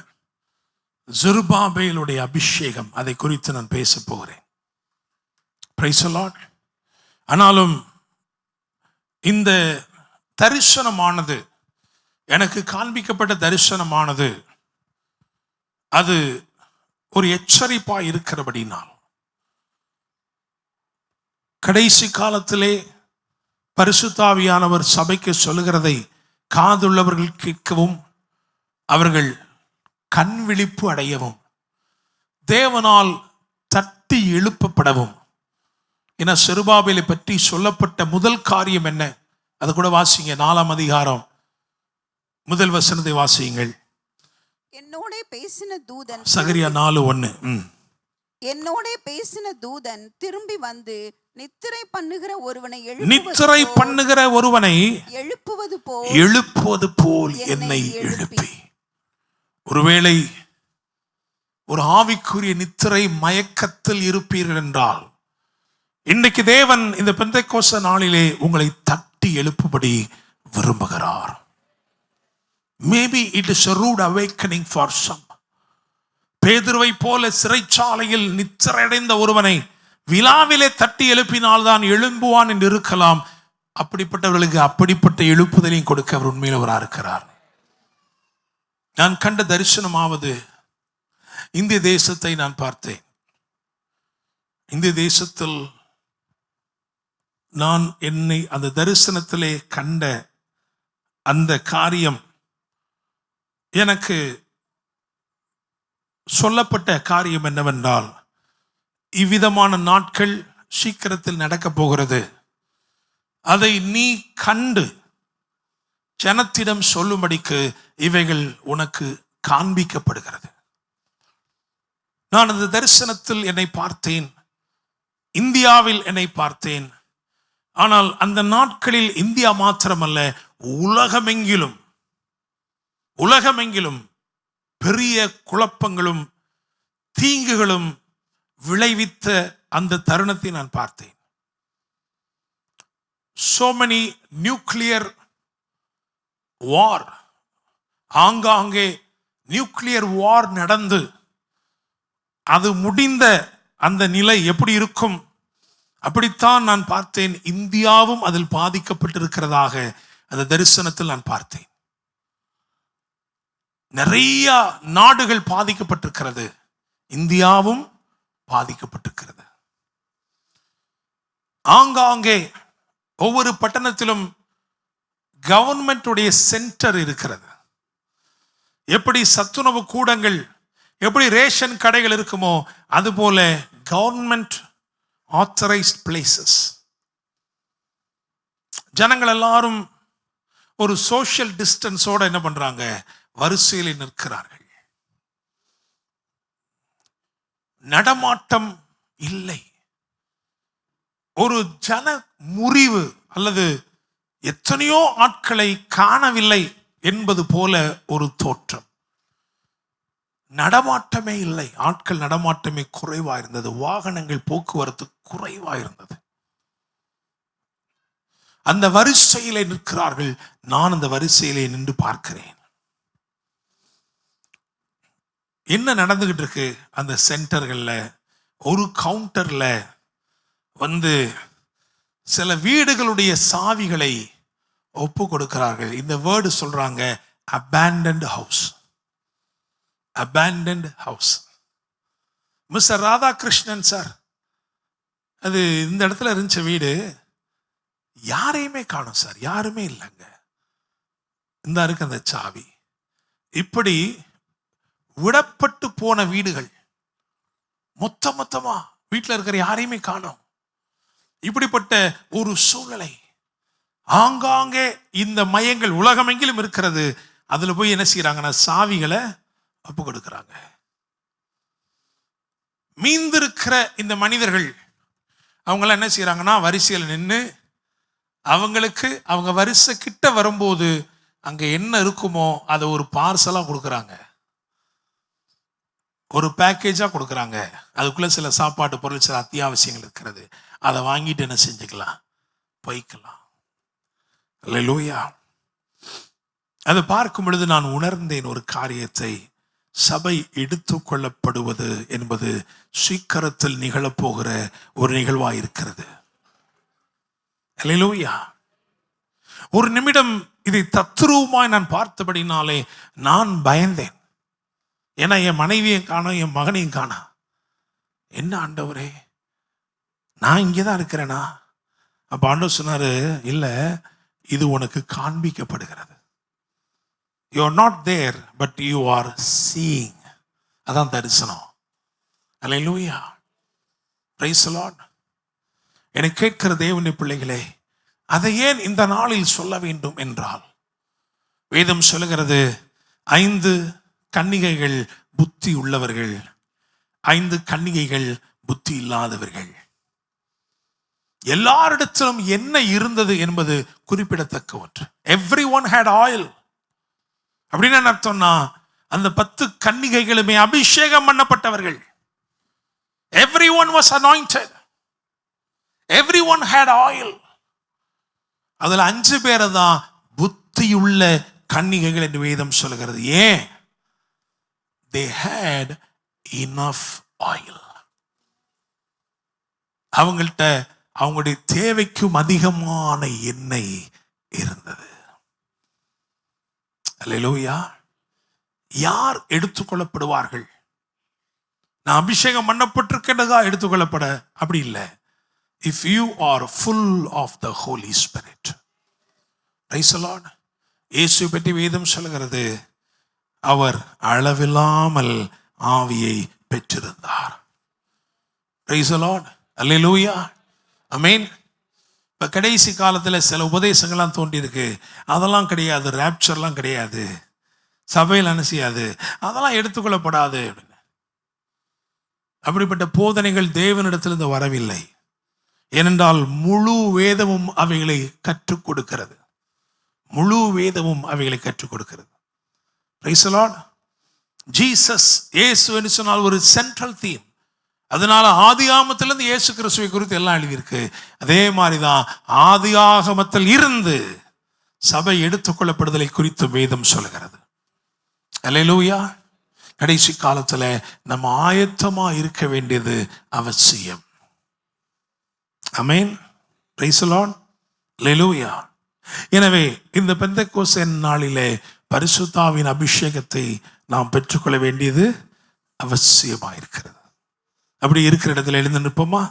ஜெருபாபேலுடைய அபிஷேகம், அதை குறித்து நான் பேச போகிறேன். Price the Lord. ஆனாலும் இந்த தரிசனமானது, எனக்கு காண்பிக்கப்பட்ட தரிசனமானது, அது ஒரு எச்சரிப்பா இருக்கிறபடினால், கடைசி காலத்திலே பரிசுத்த ஆவியானவர் சபைக்கு சொல்லுகிறதை காதுள்ளவர்கள் கேட்கவும், அவர்கள் கண் விழிப்பு அடையவும், தேவனால் தட்டி எழுப்பப்படவும். என செருபாபேலை பற்றி சொல்லப்பட்ட முதல் காரியம் என்ன? அது கூட வாசிங்க, 4ஆம் அதிகாரம் முதல் வசனத்தை வாசியுங்கள். என்னோட பேசின தூதன், சகரியா 4:1. என்னோட பேசின தூதன் திரும்பி வந்து நித்திரை பண்ணுகிற ஒருவனை எழுப்புவது போல் என்னை எழுப்பி. ஒருவேளை ஒரு ஆவிக்குரிய நித்திரை மயக்கத்தில் இருப்பீர்கள் என்றால், இன்றைக்கு தேவன் இந்த பெந்தெக்கோஸ்து நாளிலே உங்களை தட்டி எழுப்பும்படி விரும்புகிறார். Maybe it is a rude awakening for some. பேதுருவை போல சிறைச்சாலையில் நித்திரையடைந்த ஒருவனை விழாவிலே தட்டி எழுப்பினால்தான் எழும்புவான் என்று இருக்கலாம். அப்படிப்பட்டவர்களுக்கு அப்படிப்பட்ட எழுப்புதலையும் கொடுக்க அவர் உண்மையிலவராக இருக்கிறார். நான் கண்ட தரிசனமாவது, இந்திய தேசத்தை நான் பார்த்தேன். இந்திய தேசத்தில் நான் என்னை அந்த தரிசனத்திலே கண்ட அந்த காரியம், எனக்கு சொல்லப்பட்ட காரியம் என்னவென்றால், இவ்விதமான நாட்கள் சீக்கிரத்தில் நடக்க போகிறது. அதை நீ கண்டு ஜனத்திடம் சொல்லும்படிக்கு இவைகள் உனக்கு காண்பிக்கப்படுகிறது. நான் அந்த தரிசனத்தில் என்னை பார்த்தேன், இந்தியாவில் என்னை பார்த்தேன். ஆனால் அந்த நாட்களில் இந்தியா மாத்திரமல்ல, உலகமெங்கிலும் பெரிய குழப்பங்களும் தீங்குகளும் விளைவித்த அந்த தருணத்தை நான் பார்த்தேன். So many nuclear war, ஆங்காங்கே நியூக்ளியர் வார் நடந்து அது முடிந்த அந்த நிலை எப்படி இருக்கும், அப்படித்தான் நான் பார்த்தேன். இந்தியாவும் அதில் பாதிக்கப்பட்டிருக்கிறதாக அந்த தரிசனத்தில் நான் பார்த்தேன். நிறைய நாடுகள் பாதிக்கப்பட்டிருக்கிறது, இந்தியாவும் பாதிக்கப்பட்டிருக்கிறது. ஆங்காங்கே ஒவ்வொரு பட்டணத்திலும் கவர்மெண்ட்டுடைய சென்டர் இருக்கிறது. எப்படி சத்துணவு கூடங்கள், எப்படி ரேஷன் கடைகள் இருக்குமோ, அதுபோல கவர்மெண்ட் ஆத்தரைஸ்ட் பிளேசஸ். ஜனங்கள் எல்லாரும் ஒரு சோஷியல் டிஸ்டன்ஸோட என்ன பண்றாங்க, வரிசையில் நிற்கிறார்கள். நடமாட்டம் இல்லை. ஒரு ஜன முறிவு அல்லது எத்தனையோ ஆட்களை காணவில்லை என்பது போல ஒரு தோற்றம். நடமாட்டமே இல்லை, ஆட்கள் நடமாட்டமே குறைவா இருந்தது, வாகனங்கள் போக்குவரத்து குறைவா இருந்தது. அந்த வரிசையிலே நிற்கிறார்கள். நான் அந்த வரிசையிலே நின்று பார்க்கிறேன். என்ன நடந்துகிட்டு இருக்கு அந்த சென்டர்கள்ல? ஒரு கவுண்டர்ல வந்து சில வீடுகளுடைய சாவிகளை ஒப்பு கொடுக்கிறார்கள். இந்த வேர்டு சொல்றாங்க, abandoned house. abandoned house. Mister Radhakrishnan sir, அது இந்த இடத்துல இருந்துச்ச வீடு, யாரையுமே காணும் சார், யாருமே இல்லைங்க. இந்த இருக்கு அந்த சாவி. இப்படி விடப்பட்டு போன வீடுகள், மொத்தமா வீட்டில் இருக்கிற யாரையுமே காணோம். இப்படிப்பட்ட ஒரு சூழ்நிலை. ஆங்காங்கே இந்த மையங்கள் உலகமெங்கிலும் இருக்கிறது. அதுல போய் என்ன செய்யறாங்கன்னா சாவிகளை ஒப்பு கொடுக்கிறாங்க. மீந்திருக்கிற இந்த மனிதர்கள் அவங்களாம் என்ன செய்யறாங்கன்னா வரிசையில் நின்று அவங்களுக்கு அவங்க வரிசை கிட்ட வரும்போது அங்க என்ன இருக்குமோ அதை ஒரு பார்சலா கொடுக்குறாங்க, ஒரு பேக்கேஜா கொடுக்குறாங்க. அதுக்குள்ள சில சாப்பாட்டு பொருள், சில அத்தியாவசியங்கள் இருக்கிறது. அதை வாங்கிட்டு என்ன செஞ்சுக்கலாம், போய்க்கலாம். அல்லேலூயா. அதை பார்க்கும் பொழுது நான் உணர்ந்தேன் ஒரு காரியத்தை. சபை எடுத்துக்கொள்ளப்படுவது என்பது சீக்கிரத்தில் நிகழப்போகிற ஒரு நிகழ்வாக இருக்கிறது. அல்லேலூயா. ஒரு நிமிடம் இதை தத்ரூபமாய் நான் பார்த்தபடினாலே நான் பயந்தேன். ஏன்னா என் மனைவியும் காணோம், என் மகனையும் காணோம். என்ன ஆண்டவரே, நான் இங்கேதான் இருக்கிறேனா? அப்ப ஆண்டவர் சொன்னாரு, இல்ல, இது உனக்கு காண்பிக்கப்படுகிறது. You are not there, but you are seeing. அதான் தரிசனம். அல்லேலூயா. Praise the Lord. என்னை கேட்கிற தேவனுடைய பிள்ளைகளே, அதை ஏன் இந்த நாளில் சொல்ல வேண்டும் என்றால், வேதம் சொல்லுகிறது 5 கன்னிகைகள் புத்தி உள்ளவர்கள், 5 கன்னிகைகள் புத்தி இல்லாதவர்கள். எல்லாரிடத்திலும் என்ன இருந்தது என்பது குறிப்பிடத்தக்க ஒன்று. Everyone had oil. அப்படின்னு என்ன அர்த்தம்னா, அந்த 10 கன்னிகைகளுமே அபிஷேகம் பண்ணப்பட்டவர்கள். Everyone was anointed. Everyone had oil. அதுல 5 பேரை தான் புத்தியுள்ள கன்னிகைகள் என்று வேதம் சொல்லுகிறது. ஏன்? They had enough oil. அவங்கள்ட்ட அவங்களுடைய தேவைக்கும் அதிகமான எண்ணெய் இருந்தது. அல்லேலூயா. யார் எடுத்துக்கொள்ளப்படுவார்கள்? நான் அபிஷேகம் பண்ணப்பட்டிருக்கிறதா எடுத்துக்கொள்ளப்பட? அப்படி இல்லை. If you are full of the Holy Spirit. Praise the Lord. இயேசு பற்றி வேதம் சொல்கிறது, அவர் அளவில்லாமல் ஆவியை பெற்றிருந்தார். Praise the Lord. Hallelujah. Amen. இப்ப கடைசி காலத்துல சில உபதேசங்கள்லாம் தோன்றி இருக்கு. அதெல்லாம் கிடையாது, ராப்சர்லாம் கிடையாது, சபையில் அனுசியாது, அதெல்லாம் எடுத்துக்கொள்ளப்படாது அப்படின்னு. அப்படிப்பட்ட போதனைகள் தேவனிடத்திலிருந்து வரவில்லை. ஏனென்றால் முழு வேதமும் அவைகளை கற்றுக் கொடுக்கிறது. முழு வேதமும் அவைகளை கற்றுக் கொடுக்கிறது. Praise the Lord. ஜீசஸ், இயேசு என்று சொன்னால் ஒரு சென்ட்ரல் தீம். அதனால ஆதியாகமத்திலிருந்து இயேசு கிறிஸ்துவை குறித்து எல்லாம் எழுதியிருக்கு. அதே மாதிரிதான் ஆதியாகமத்தில் இருந்து சபை எடுத்துக்கொள்ளப்படுதலை குறித்து வேதம் சொல்லுகிறது. அல்லேலூயா. கடைசி காலத்துல நம்ம ஆயத்தமா இருக்க வேண்டியது அவசியம். Amen. Praise the lord. Hallelujah. எனவே இந்த பெந்தெக்கோஸ்தே நாளிலே பரிசுத்த ஆவியின் அபிஷேகத்தை நாம் பெற்றுக்கொள்ள வேண்டியது அவசியமாக இருக்கிறது. அப்படி இருக்கிற இடத்துல எழுந்து நிற்போமா?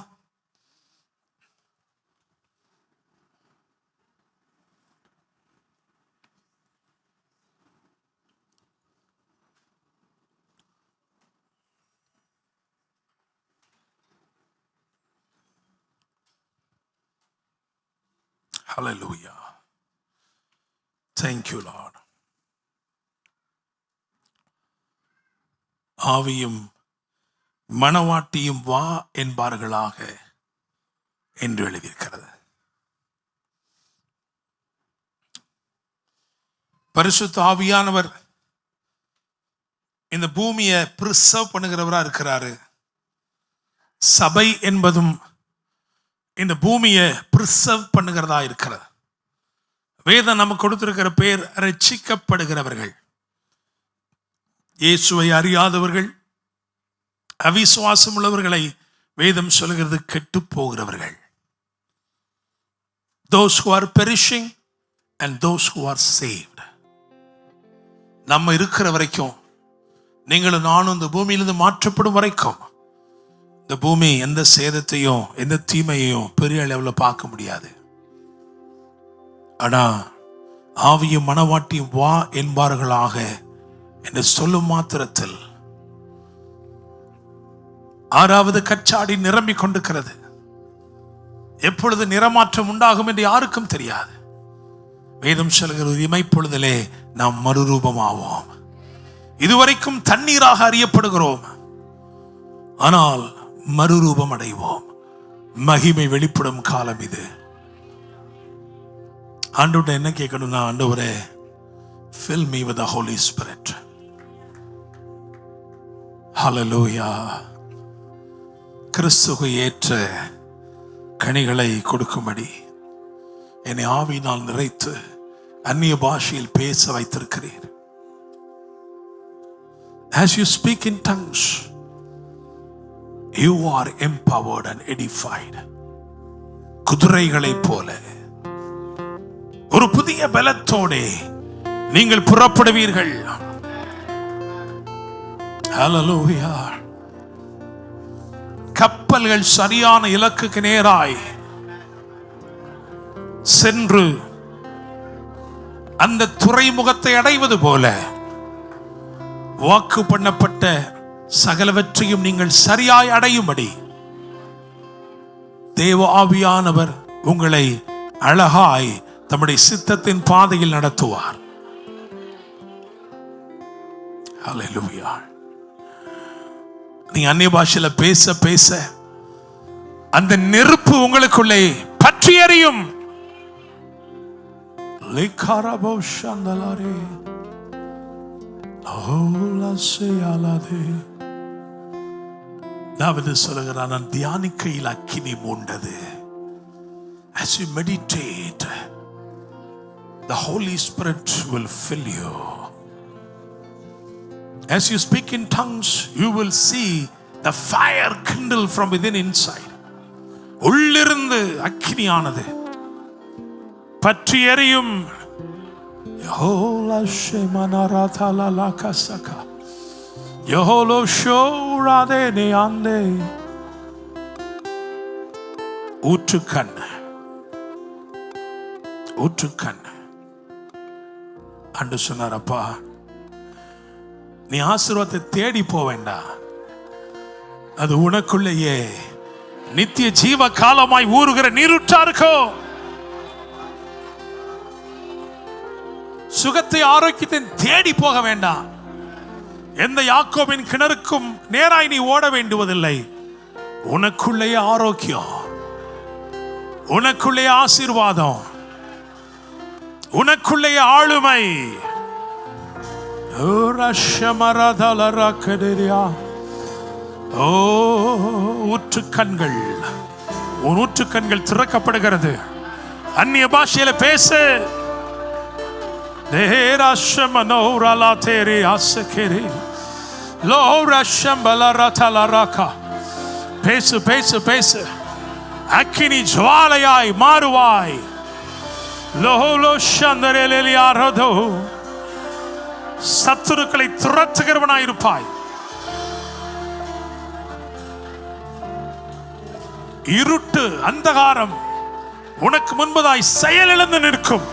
Hallelujah. Thank you, Lord. ஆவியும் மணவாட்டியும் வா என்பார்களாக என்று எழுதியிருக்கிறது. பரிசுத்த ஆவியானவர் இந்த பூமியை பிரிசர்வ் பண்ணுகிறவரா இருக்கிறாரு. சபை என்பதும் இந்த பூமியை பிரிசர்வ் பண்ணுகிறதா இருக்கிறது. வேதம் நமக்கு கொடுத்திருக்கிற பேர் ரட்சிக்கப்படுகிறவர்கள். இயேசுவை அறியாதவர்கள், அவிசுவாசம் உள்ளவர்களை வேதம் சொல்கிறது கெட்டு போகிறவர்கள். Those who are perishing and those who are saved. நம்ம இருக்கிற வரைக்கும், நீங்களும் நானும் இந்த பூமியிலிருந்து மாற்றப்படும் வரைக்கும், இந்த பூமி எந்த சேதத்தையும் எந்த தீமையையும் பெரிய அளவில் பார்க்க முடியாது. ஆனா ஆவியும் மணவாட்டியும் வா என்பார்களாக என்று சொல்லும் மாத்திரத்தில் 6வது கச்சாடி நிரம்பிக் கொண்டிருக்கிறது. எப்பொழுது நிறமாற்றம் உண்டாகும் என்று யாருக்கும் தெரியாது. வேதம் சொல்கிறது, இமைப்பொழுதிலே நாம் மறுரூபமாவோம். இதுவரைக்கும் தண்ணீராக அறியப்படுகிறோம், ஆனால் மறுரூபம் அடைவோம். மகிமை வெளிப்படும் காலம் இது. ஆண்டவர்ட்ட என்ன கேட்கணும்னா, ஆண்டவரே, fill me with the Holy Spirit. Hallelujah. கிறிஸ்துவுக்கு ஏற்ற கனிகளை கொடுக்கும்படி என்னை ஆவியினால் நிறைத்து அந்நிய பாஷையில் பேச வைத்திருக்கிறீர். As you speak in tongues, you are empowered and edified. குதிரைகளைப் போல ஒரு புதிய பலத்தோடு நீங்கள் புறப்படுவீர்கள். Hallelujah. கப்பல்கள் சரியான இலக்குக்கு நேராய் சென்று அந்த துறைமுகத்தை அடைவது போல வாக்கு பண்ணப்பட்ட சகலவற்றையும் நீங்கள் சரியாய் அடையும்படி தேவ ஆவியானவர் உங்களை அழகாய் தம்முடைய சித்தத்தின் பாதையில் நடத்துவார். Hallelujah. நீ அந்நிய பாஷையில பேச பேச அந்த நெருப்பு உங்களுக்குள்ளே பற்றி எரியும். தாவீது சொல்கிறான், நான் தியானிக்கையில் அக்கினி மூண்டது. As you meditate, the Holy Spirit will fill you. As you speak in tongues, you will see the fire kindle from within inside. உள்ளிருந்து அக்கினியானது பற்றி எரியும். ஊற்றுக்கண் ஊற்றுக்கண் அன்று சொன்னார், அப்பா, நீ ஆசீர்வாதத்தை தேடி போக வேண்டாம், அது உனக்குள்ளேயே நித்திய ஜீவ காலமாய் ஊறுகிற நீருற்றா இருக்கும். சுகத்தை ஆரோக்கியத்தை தேடி போக வேண்டாம். எந்த யாக்கோபின் கிணறுக்கும் நேராய் நீ ஓட வேண்டுவதில்லை. உனக்குள்ளேயே ஆரோக்கியம், உனக்குள்ளேயே ஆசீர்வாதம், உனக்குள்ளேயே ஆளுமை. ஊற்றுக்கண்கள், உன் ஊற்றுக்கண்கள் திறக்கப்படுகிறது. அந்நிய பாஷையில பேசு. பேசு பேசு பேசு. அக்கினி ஜுவாலையாய் மாறுவாய். சத்துருக்களை துரத்துகிறவனாயிருப்பாய். இருட்டு அந்தகாரம் உனக்கு முன்பதாய் செயலிழந்து நிற்கும்.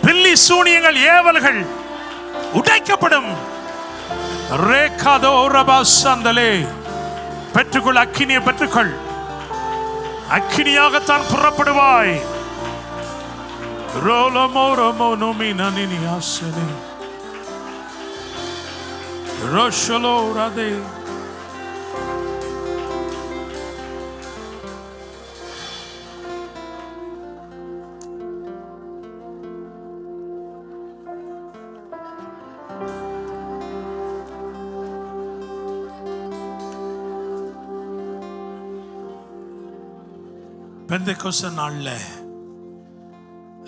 பில்லி சூனியங்கள் ஏவல்கள் உடைக்கப்படும். பெற்றுக்கொள், அக்கினியை பெற்றுக்கொள். அக்கினியாகத்தான் புறப்படுவாய். பெந்தெக்கோஸ்து நாள்ல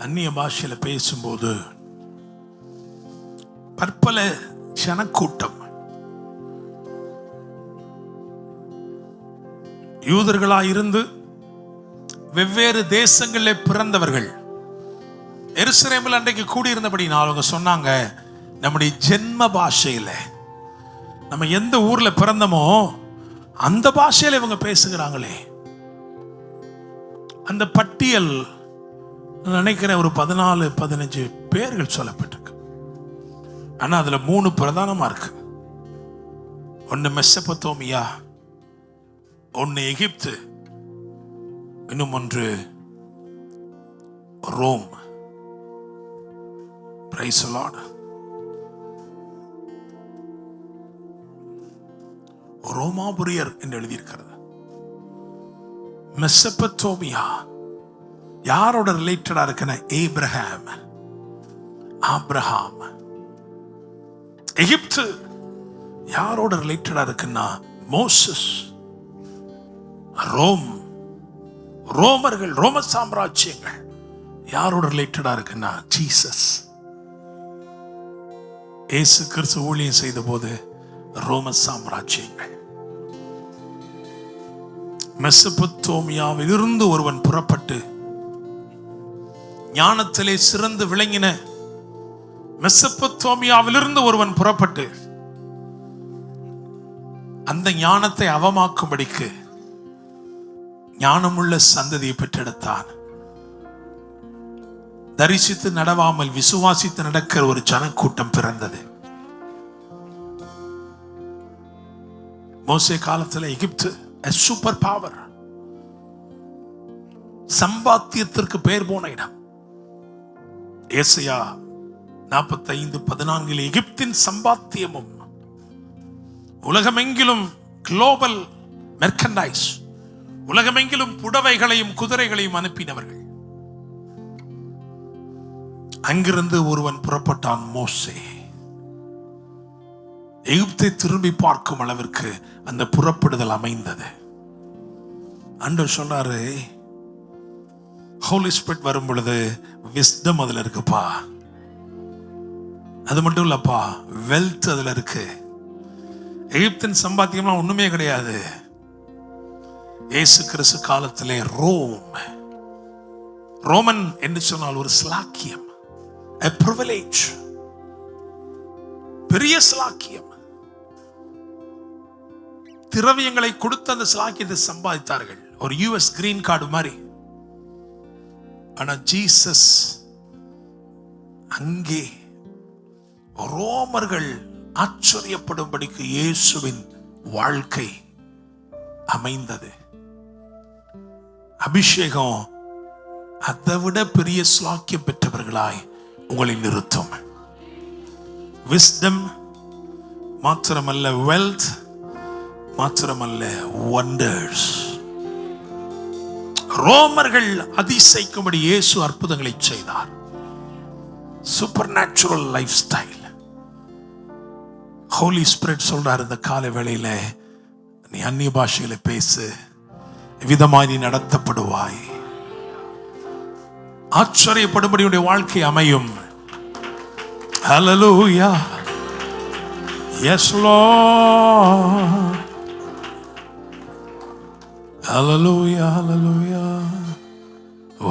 அந்நிய பாஷையில பேசும்போது பற்பல ஜனக்கூட்டம், யூதர்களாயிருந்து வெவ்வேறு தேசங்களில் பிறந்தவர்கள் எருசலேமில் அன்றைக்கு கூடியிருந்தபடி அவங்க சொன்னாங்க, நம்முடைய ஜென்ம பாஷையில, நம்ம எந்த ஊர்ல பிறந்தமோ அந்த பாஷையில இவங்க பேசுகிறாங்களே. அந்த பட்டியல் நினைக்கிறேன் ஒரு 14-15 பேர்கள் சொல்லப்பட்டிருக்கு. ஆனா அதுல 3 பிரதானமா இருக்கு. ஒன்னு மெசபத்தோமியா, ஒன்னு எகிப்து, இன்னும் ஒன்று ரோம். Praise the Lord. ரோமாபுரியர் என்று எழுதியிருக்கிறது. மெசபத்தோமியா யாரோட ரிலேட்டடா இருக்குன்னா ஆபிரகாம். எகிப்து யாரோட ரிலேட்டடா இருக்குன்னா மோசஸ். ரோமர்கள், ரோம சாம்ராஜ்யங்கள் யாரோட ரிலேட்டடா இருக்குன்னா ஜீசஸ். இயேசு கிறிஸ்து ஊழியம் செய்த போது ரோம சாம்ராஜ்யங்கள். மெசபத்தோமியாவில் இருந்து ஒருவன் புறப்பட்டு ஞானத்திலே சிறந்து விளங்கின மெசபத்தோமியாவிலிருந்து ஒருவன் புறப்பட்டு அந்த ஞானத்தை அவமாக்கும்படிக்கு ஞானமுள்ள சந்ததியை பெற்றெடுத்தான். தரிசித்து நடவாமல் விசுவாசித்து நடக்கிற ஒரு ஜனக்கூட்டம் பிறந்தது. மோசே காலத்தில் எகிப்து சூப்பர் பவர், சம்பாத்தியத்திற்கு பெயர் போன இடம். ஏசாயா 45:14 எகிப்தின் சம்பாத்தியமும் உலகமெங்கிலும் குளோபல் மெர்கண்டைஸ், உலகமெங்கிலும் புடவைகளையும் குதிரைகளையும் அனுப்பினவர்கள். அங்கிருந்து ஒருவன் புறப்பட்டான், மோசே. எகிப்தை திரும்பி பார்க்கும் அளவிற்கு அந்த புறப்படுதல் அமைந்தது. ஆண்டவர் சொன்னாரு, ஹோலி ஸ்பிரிட் வரும் பொழுது விஸ்டம் அதுல இருக்குப்பா. அது மட்டும் இல்லப்பா, வெல்த் அதுல இருக்கு. எகிப்தின் சம்பாத்தியம்லாம் ஒண்ணுமே கிடையாது. இயேசு கிறிஸ்து காலத்திலே ரோமன் என்று சொன்னால் ஒரு ஸ்லாக்கியம், a privilege, பெரிய ஸ்லாக்கியம். திரவியங்களை கொடுத்து அந்த ஸ்லாக்கியத்தை சம்பாதித்தார்கள், ஒரு US கிரீன் கார்டு மாதிரி. ஆனா ஜீசஸ் அங்கே ரோமர்கள் ஆச்சரியப்படும்படிக்கு இயேசுவின் வாழ்க்கை அமைந்தது. அபிஷேகம் அதை விட பெரிய ஸ்லாக்கியம் பெற்றவர்களாய் உங்களை நிறுத்தும். விஸ்டம் மாத்திரமல்ல, வெல்த் மாத்திரமல்ல, வண்டர்ஸ். ரோமர்கள் அதிசயிக்கும்படி இயேசு அற்புதங்களை செய்தார். Supernatural lifestyle. Holy Spirit சொல்றார், இந்த கால வேளையில நீ அந்நிய பாஷையில பேசு, விதமாய் நீ நடத்தப்படுவாய், ஆச்சரியப்படும்படி உடைய வாழ்க்கை அமையும். ஹல்லேலூயா. Yes Lord. ஹல்லேலூயா, ஹல்லேலூயா.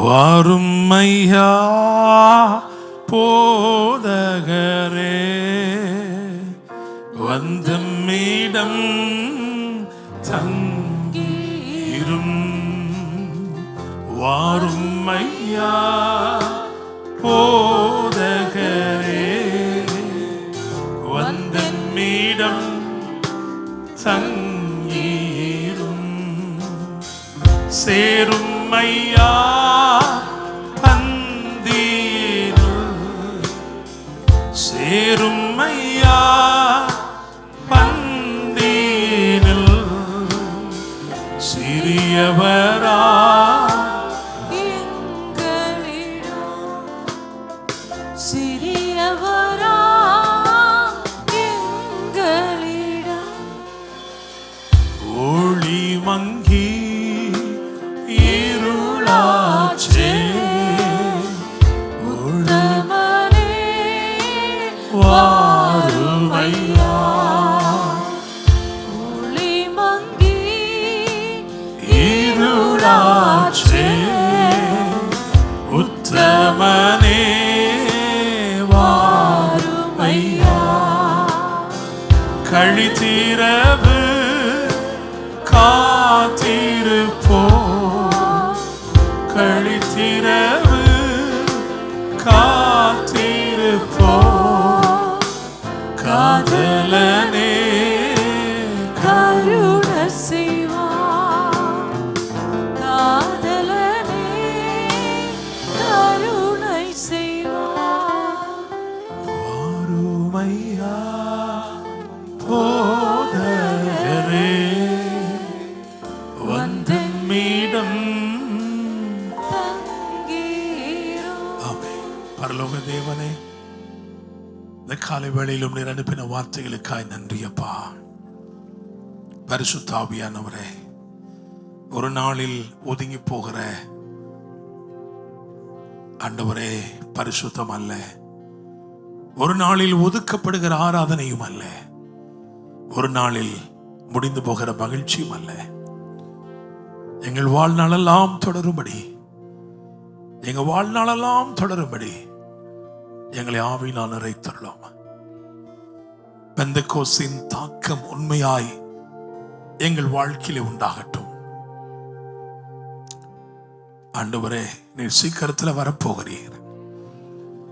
வாரும் ஐயா போதகரே, வந்த மீடம் தங்கீரும். வாரும் ஐயா போதகரே, வந்த மீடம் தங்கீரும். சேரும் ஐயா பந்தீருள், சேரும் ஐயா பந்தீருள். சிறியவரா சிறியவரா எங்களிடம் ஒளி மங்கி இருளாச்சே, உத்தமனே வாரும் ஐயா. ஒளி மங்கி இருளாச்சே, உத்தமனே வாரும் ஐயா. கழித்திரவு காத்திருப்போ, கழித்திரவு காத்திருப்போ. காதலனே கருணை செய்வார். காதலனே கருணை செய்வார். வாருமையா போதகரே வந்து மீடம். ஆமென். பரலோக தேவனே, இந்த காலை வேளையிலும் நீர் அனுப்பின வார்த்தைகளுக்காய் நன்றி அப்பா. பரிசுத்த ஆவியானவரே, ஒரு நாளில் ஒதுங்கி போகிற ஆண்டவரே பரிசுத்தம் அல்ல, ஒரு நாளில் ஒதுக்கப்படுகிற ஆராதனையும் அல்ல, ஒரு நாளில் முடிந்து போகிற மகிழ்ச்சியும் அல்ல. எங்கள் வாழ்நாளெல்லாம் தொடரும்படி, எங்கள் வாழ்நாளெல்லாம் தொடரும்படி எங்களை ஆவியினால் நிறைத்தருளும். பெந்தெக்கோஸ்தின் தாக்கம் உண்மையாய் எங்கள் வாழ்க்கையிலே உண்டாகட்டும். ஆண்டவரே, நீர் சீக்கிரத்தில் வரப்போகிறீர்.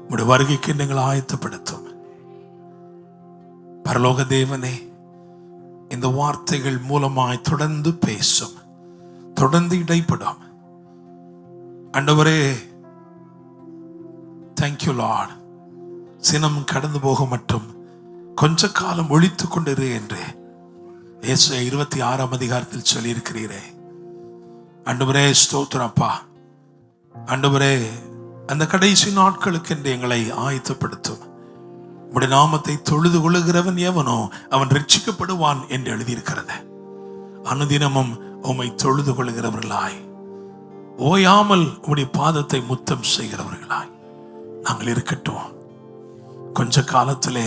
உடைய வருகைக்கு எங்களை ஆயத்தப்படுத்தும். பரலோக தேவனே, இந்த வார்த்தைகள் மூலமாய் தொடர்ந்து பேசும், தொடர்ந்து இடைப்படும். ஆண்டவரே, தேங்க்யூ லார்ட். சினம் கடந்து போக மட்டும் கொஞ்ச காலம் ஒழித்துக் கொண்டிரு என்று ஏசாயா 26ஆம் அதிகாரத்தில் சொல்லியிருக்கிறீரே. ஆண்டவரே ஸ்தோத்திரம் அப்பா. ஆண்டவரே, அந்த கடைசி நாட்களுக்கு என்று எங்களை ஆயத்தப்படுத்தும். உம்முடைய நாமத்தை தொழுது கொள்ளுகிறவன் எவனோ அவன் ரட்சிக்கப்படுவான் என்று எழுதியிருக்கிறது. அனுதினமும் உம்மை தொழுது கொள்ளுகிறவர்களாய், ஓயாமல் உம்முடைய பாதத்தை முத்தம் செய்கிறவர்களாய் நாங்கள் இருக்கட்டும். கொஞ்ச காலத்திலே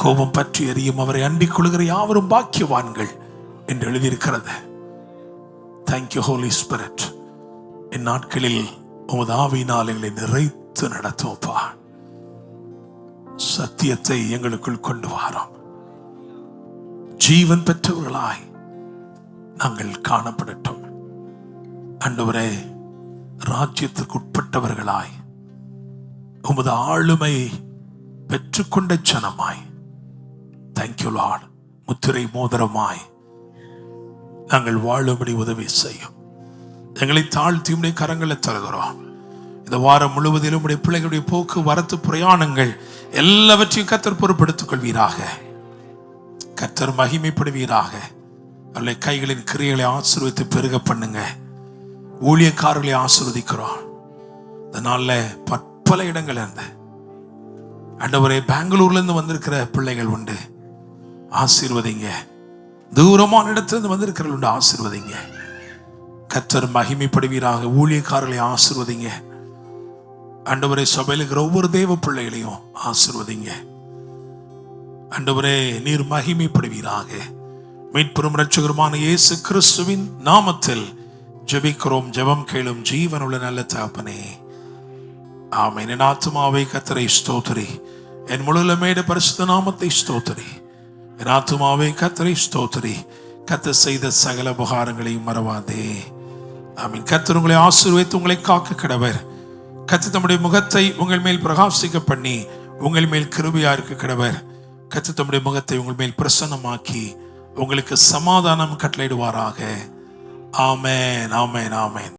கோபம் பற்றி எரியும் அவரை அண்டிக் கொள்கிற யாவரும் பாக்கியவான்கள் என்று எழுதியிருக்கிறது. Thank you Holy Spirit. இந்நாட்களில் உமது ஆவியினால் எங்களை நிறைத்து நடத்துவப்பா. சத்தியத்தை எங்களுக்குள் கொண்டு வாரோம். ஜீவன் பெற்றவர்களாய் நாங்கள் காணப்படட்டும். ஆண்டவரே, ராஜ்யத்துக்கு உட்பட்டவர்களாய் உமது ஆளுமை பெற்றுக்கொண்ட ஜனமாய், தேங்க்யூ லார்ட், முத்திரை மோதிரமாய் நாங்கள் வாழும்படி உதவி செய்யும். எங்களை தாழ்த்தி உம்முடைய கரங்களை தருகிறோம். இந்த வாரம் முழுவதிலும் உடைய பிள்ளைகளுடைய போக்கு வரத்து பிரயாணங்கள் எல்லாவற்றையும் கர்த்தர் பொறுப்படுத்திக் கொள்வீராக. கர்த்தர் மகிமைப்படுவீராக. அவருடைய கைகளின் கிரியைகளை ஆசீர்வதித்து பெருக பண்ணுங்க. ஊழியக்காரர்களை ஆசீர்வதிக்கிறோம். இதனால பற்பல இடங்கள் இருந்து ஆண்டவரே, பெங்களூர்ல இருந்து வந்திருக்கிற பிள்ளைகள் உண்டு, ஆசீர்வதிங்க. தூரமான இடத்திலிருந்து வந்திருக்கிறவர்கள் உண்டு, ஆசீர்வதிங்க. கர்த்தர் மகிமைப்படுவீராக. ஊழியக்காரர்களை ஆசீர்வதிங்க. ஆண்டவரே, சபையில் இருக்கிற ஒவ்வொரு தேவ பிள்ளைகளையும் ஆசீர்வதிங்க. ஆண்டவரே, நீர் மகிமைப்படுவீராக. மீட்பெரும் இரட்சகருமான இயேசு கிறிஸ்துவின் நாமத்தில் ஜெபிக்கிறோம். ஜெபம் கேளும் ஜீவனுள்ள நல்ல தகப்பனே, ஆமென். என் ஆத்துமாவே கர்த்தரை ஸ்தோத்திரி, என் முழுமையுடைய பரிசுத்த நாமத்தை ஸ்தோத்திரி. என் ஆத்துமாவே கர்த்தரை ஸ்தோத்திரி, கர்த்தர் செய்த சகல உபகாரங்களையும் மறவாதே. ஆமென். கர்த்தர் உங்களை ஆசீர்வதித்து உங்களை காக்க கடவர். கர்த்தர் தம்முடைய முகத்தை உங்கள் மேல் பிரகாசிக்க பண்ணி உங்கள் மேல் கிருபையா இருக்க கடவர். கர்த்தர் தம்முடைய முகத்தை உங்கள் மேல் பிரசன்னமாக்கி உங்களுக்கு சமாதானம் கட்டளையிடுவாராக. ஆமென், ஆமென், ஆமென்.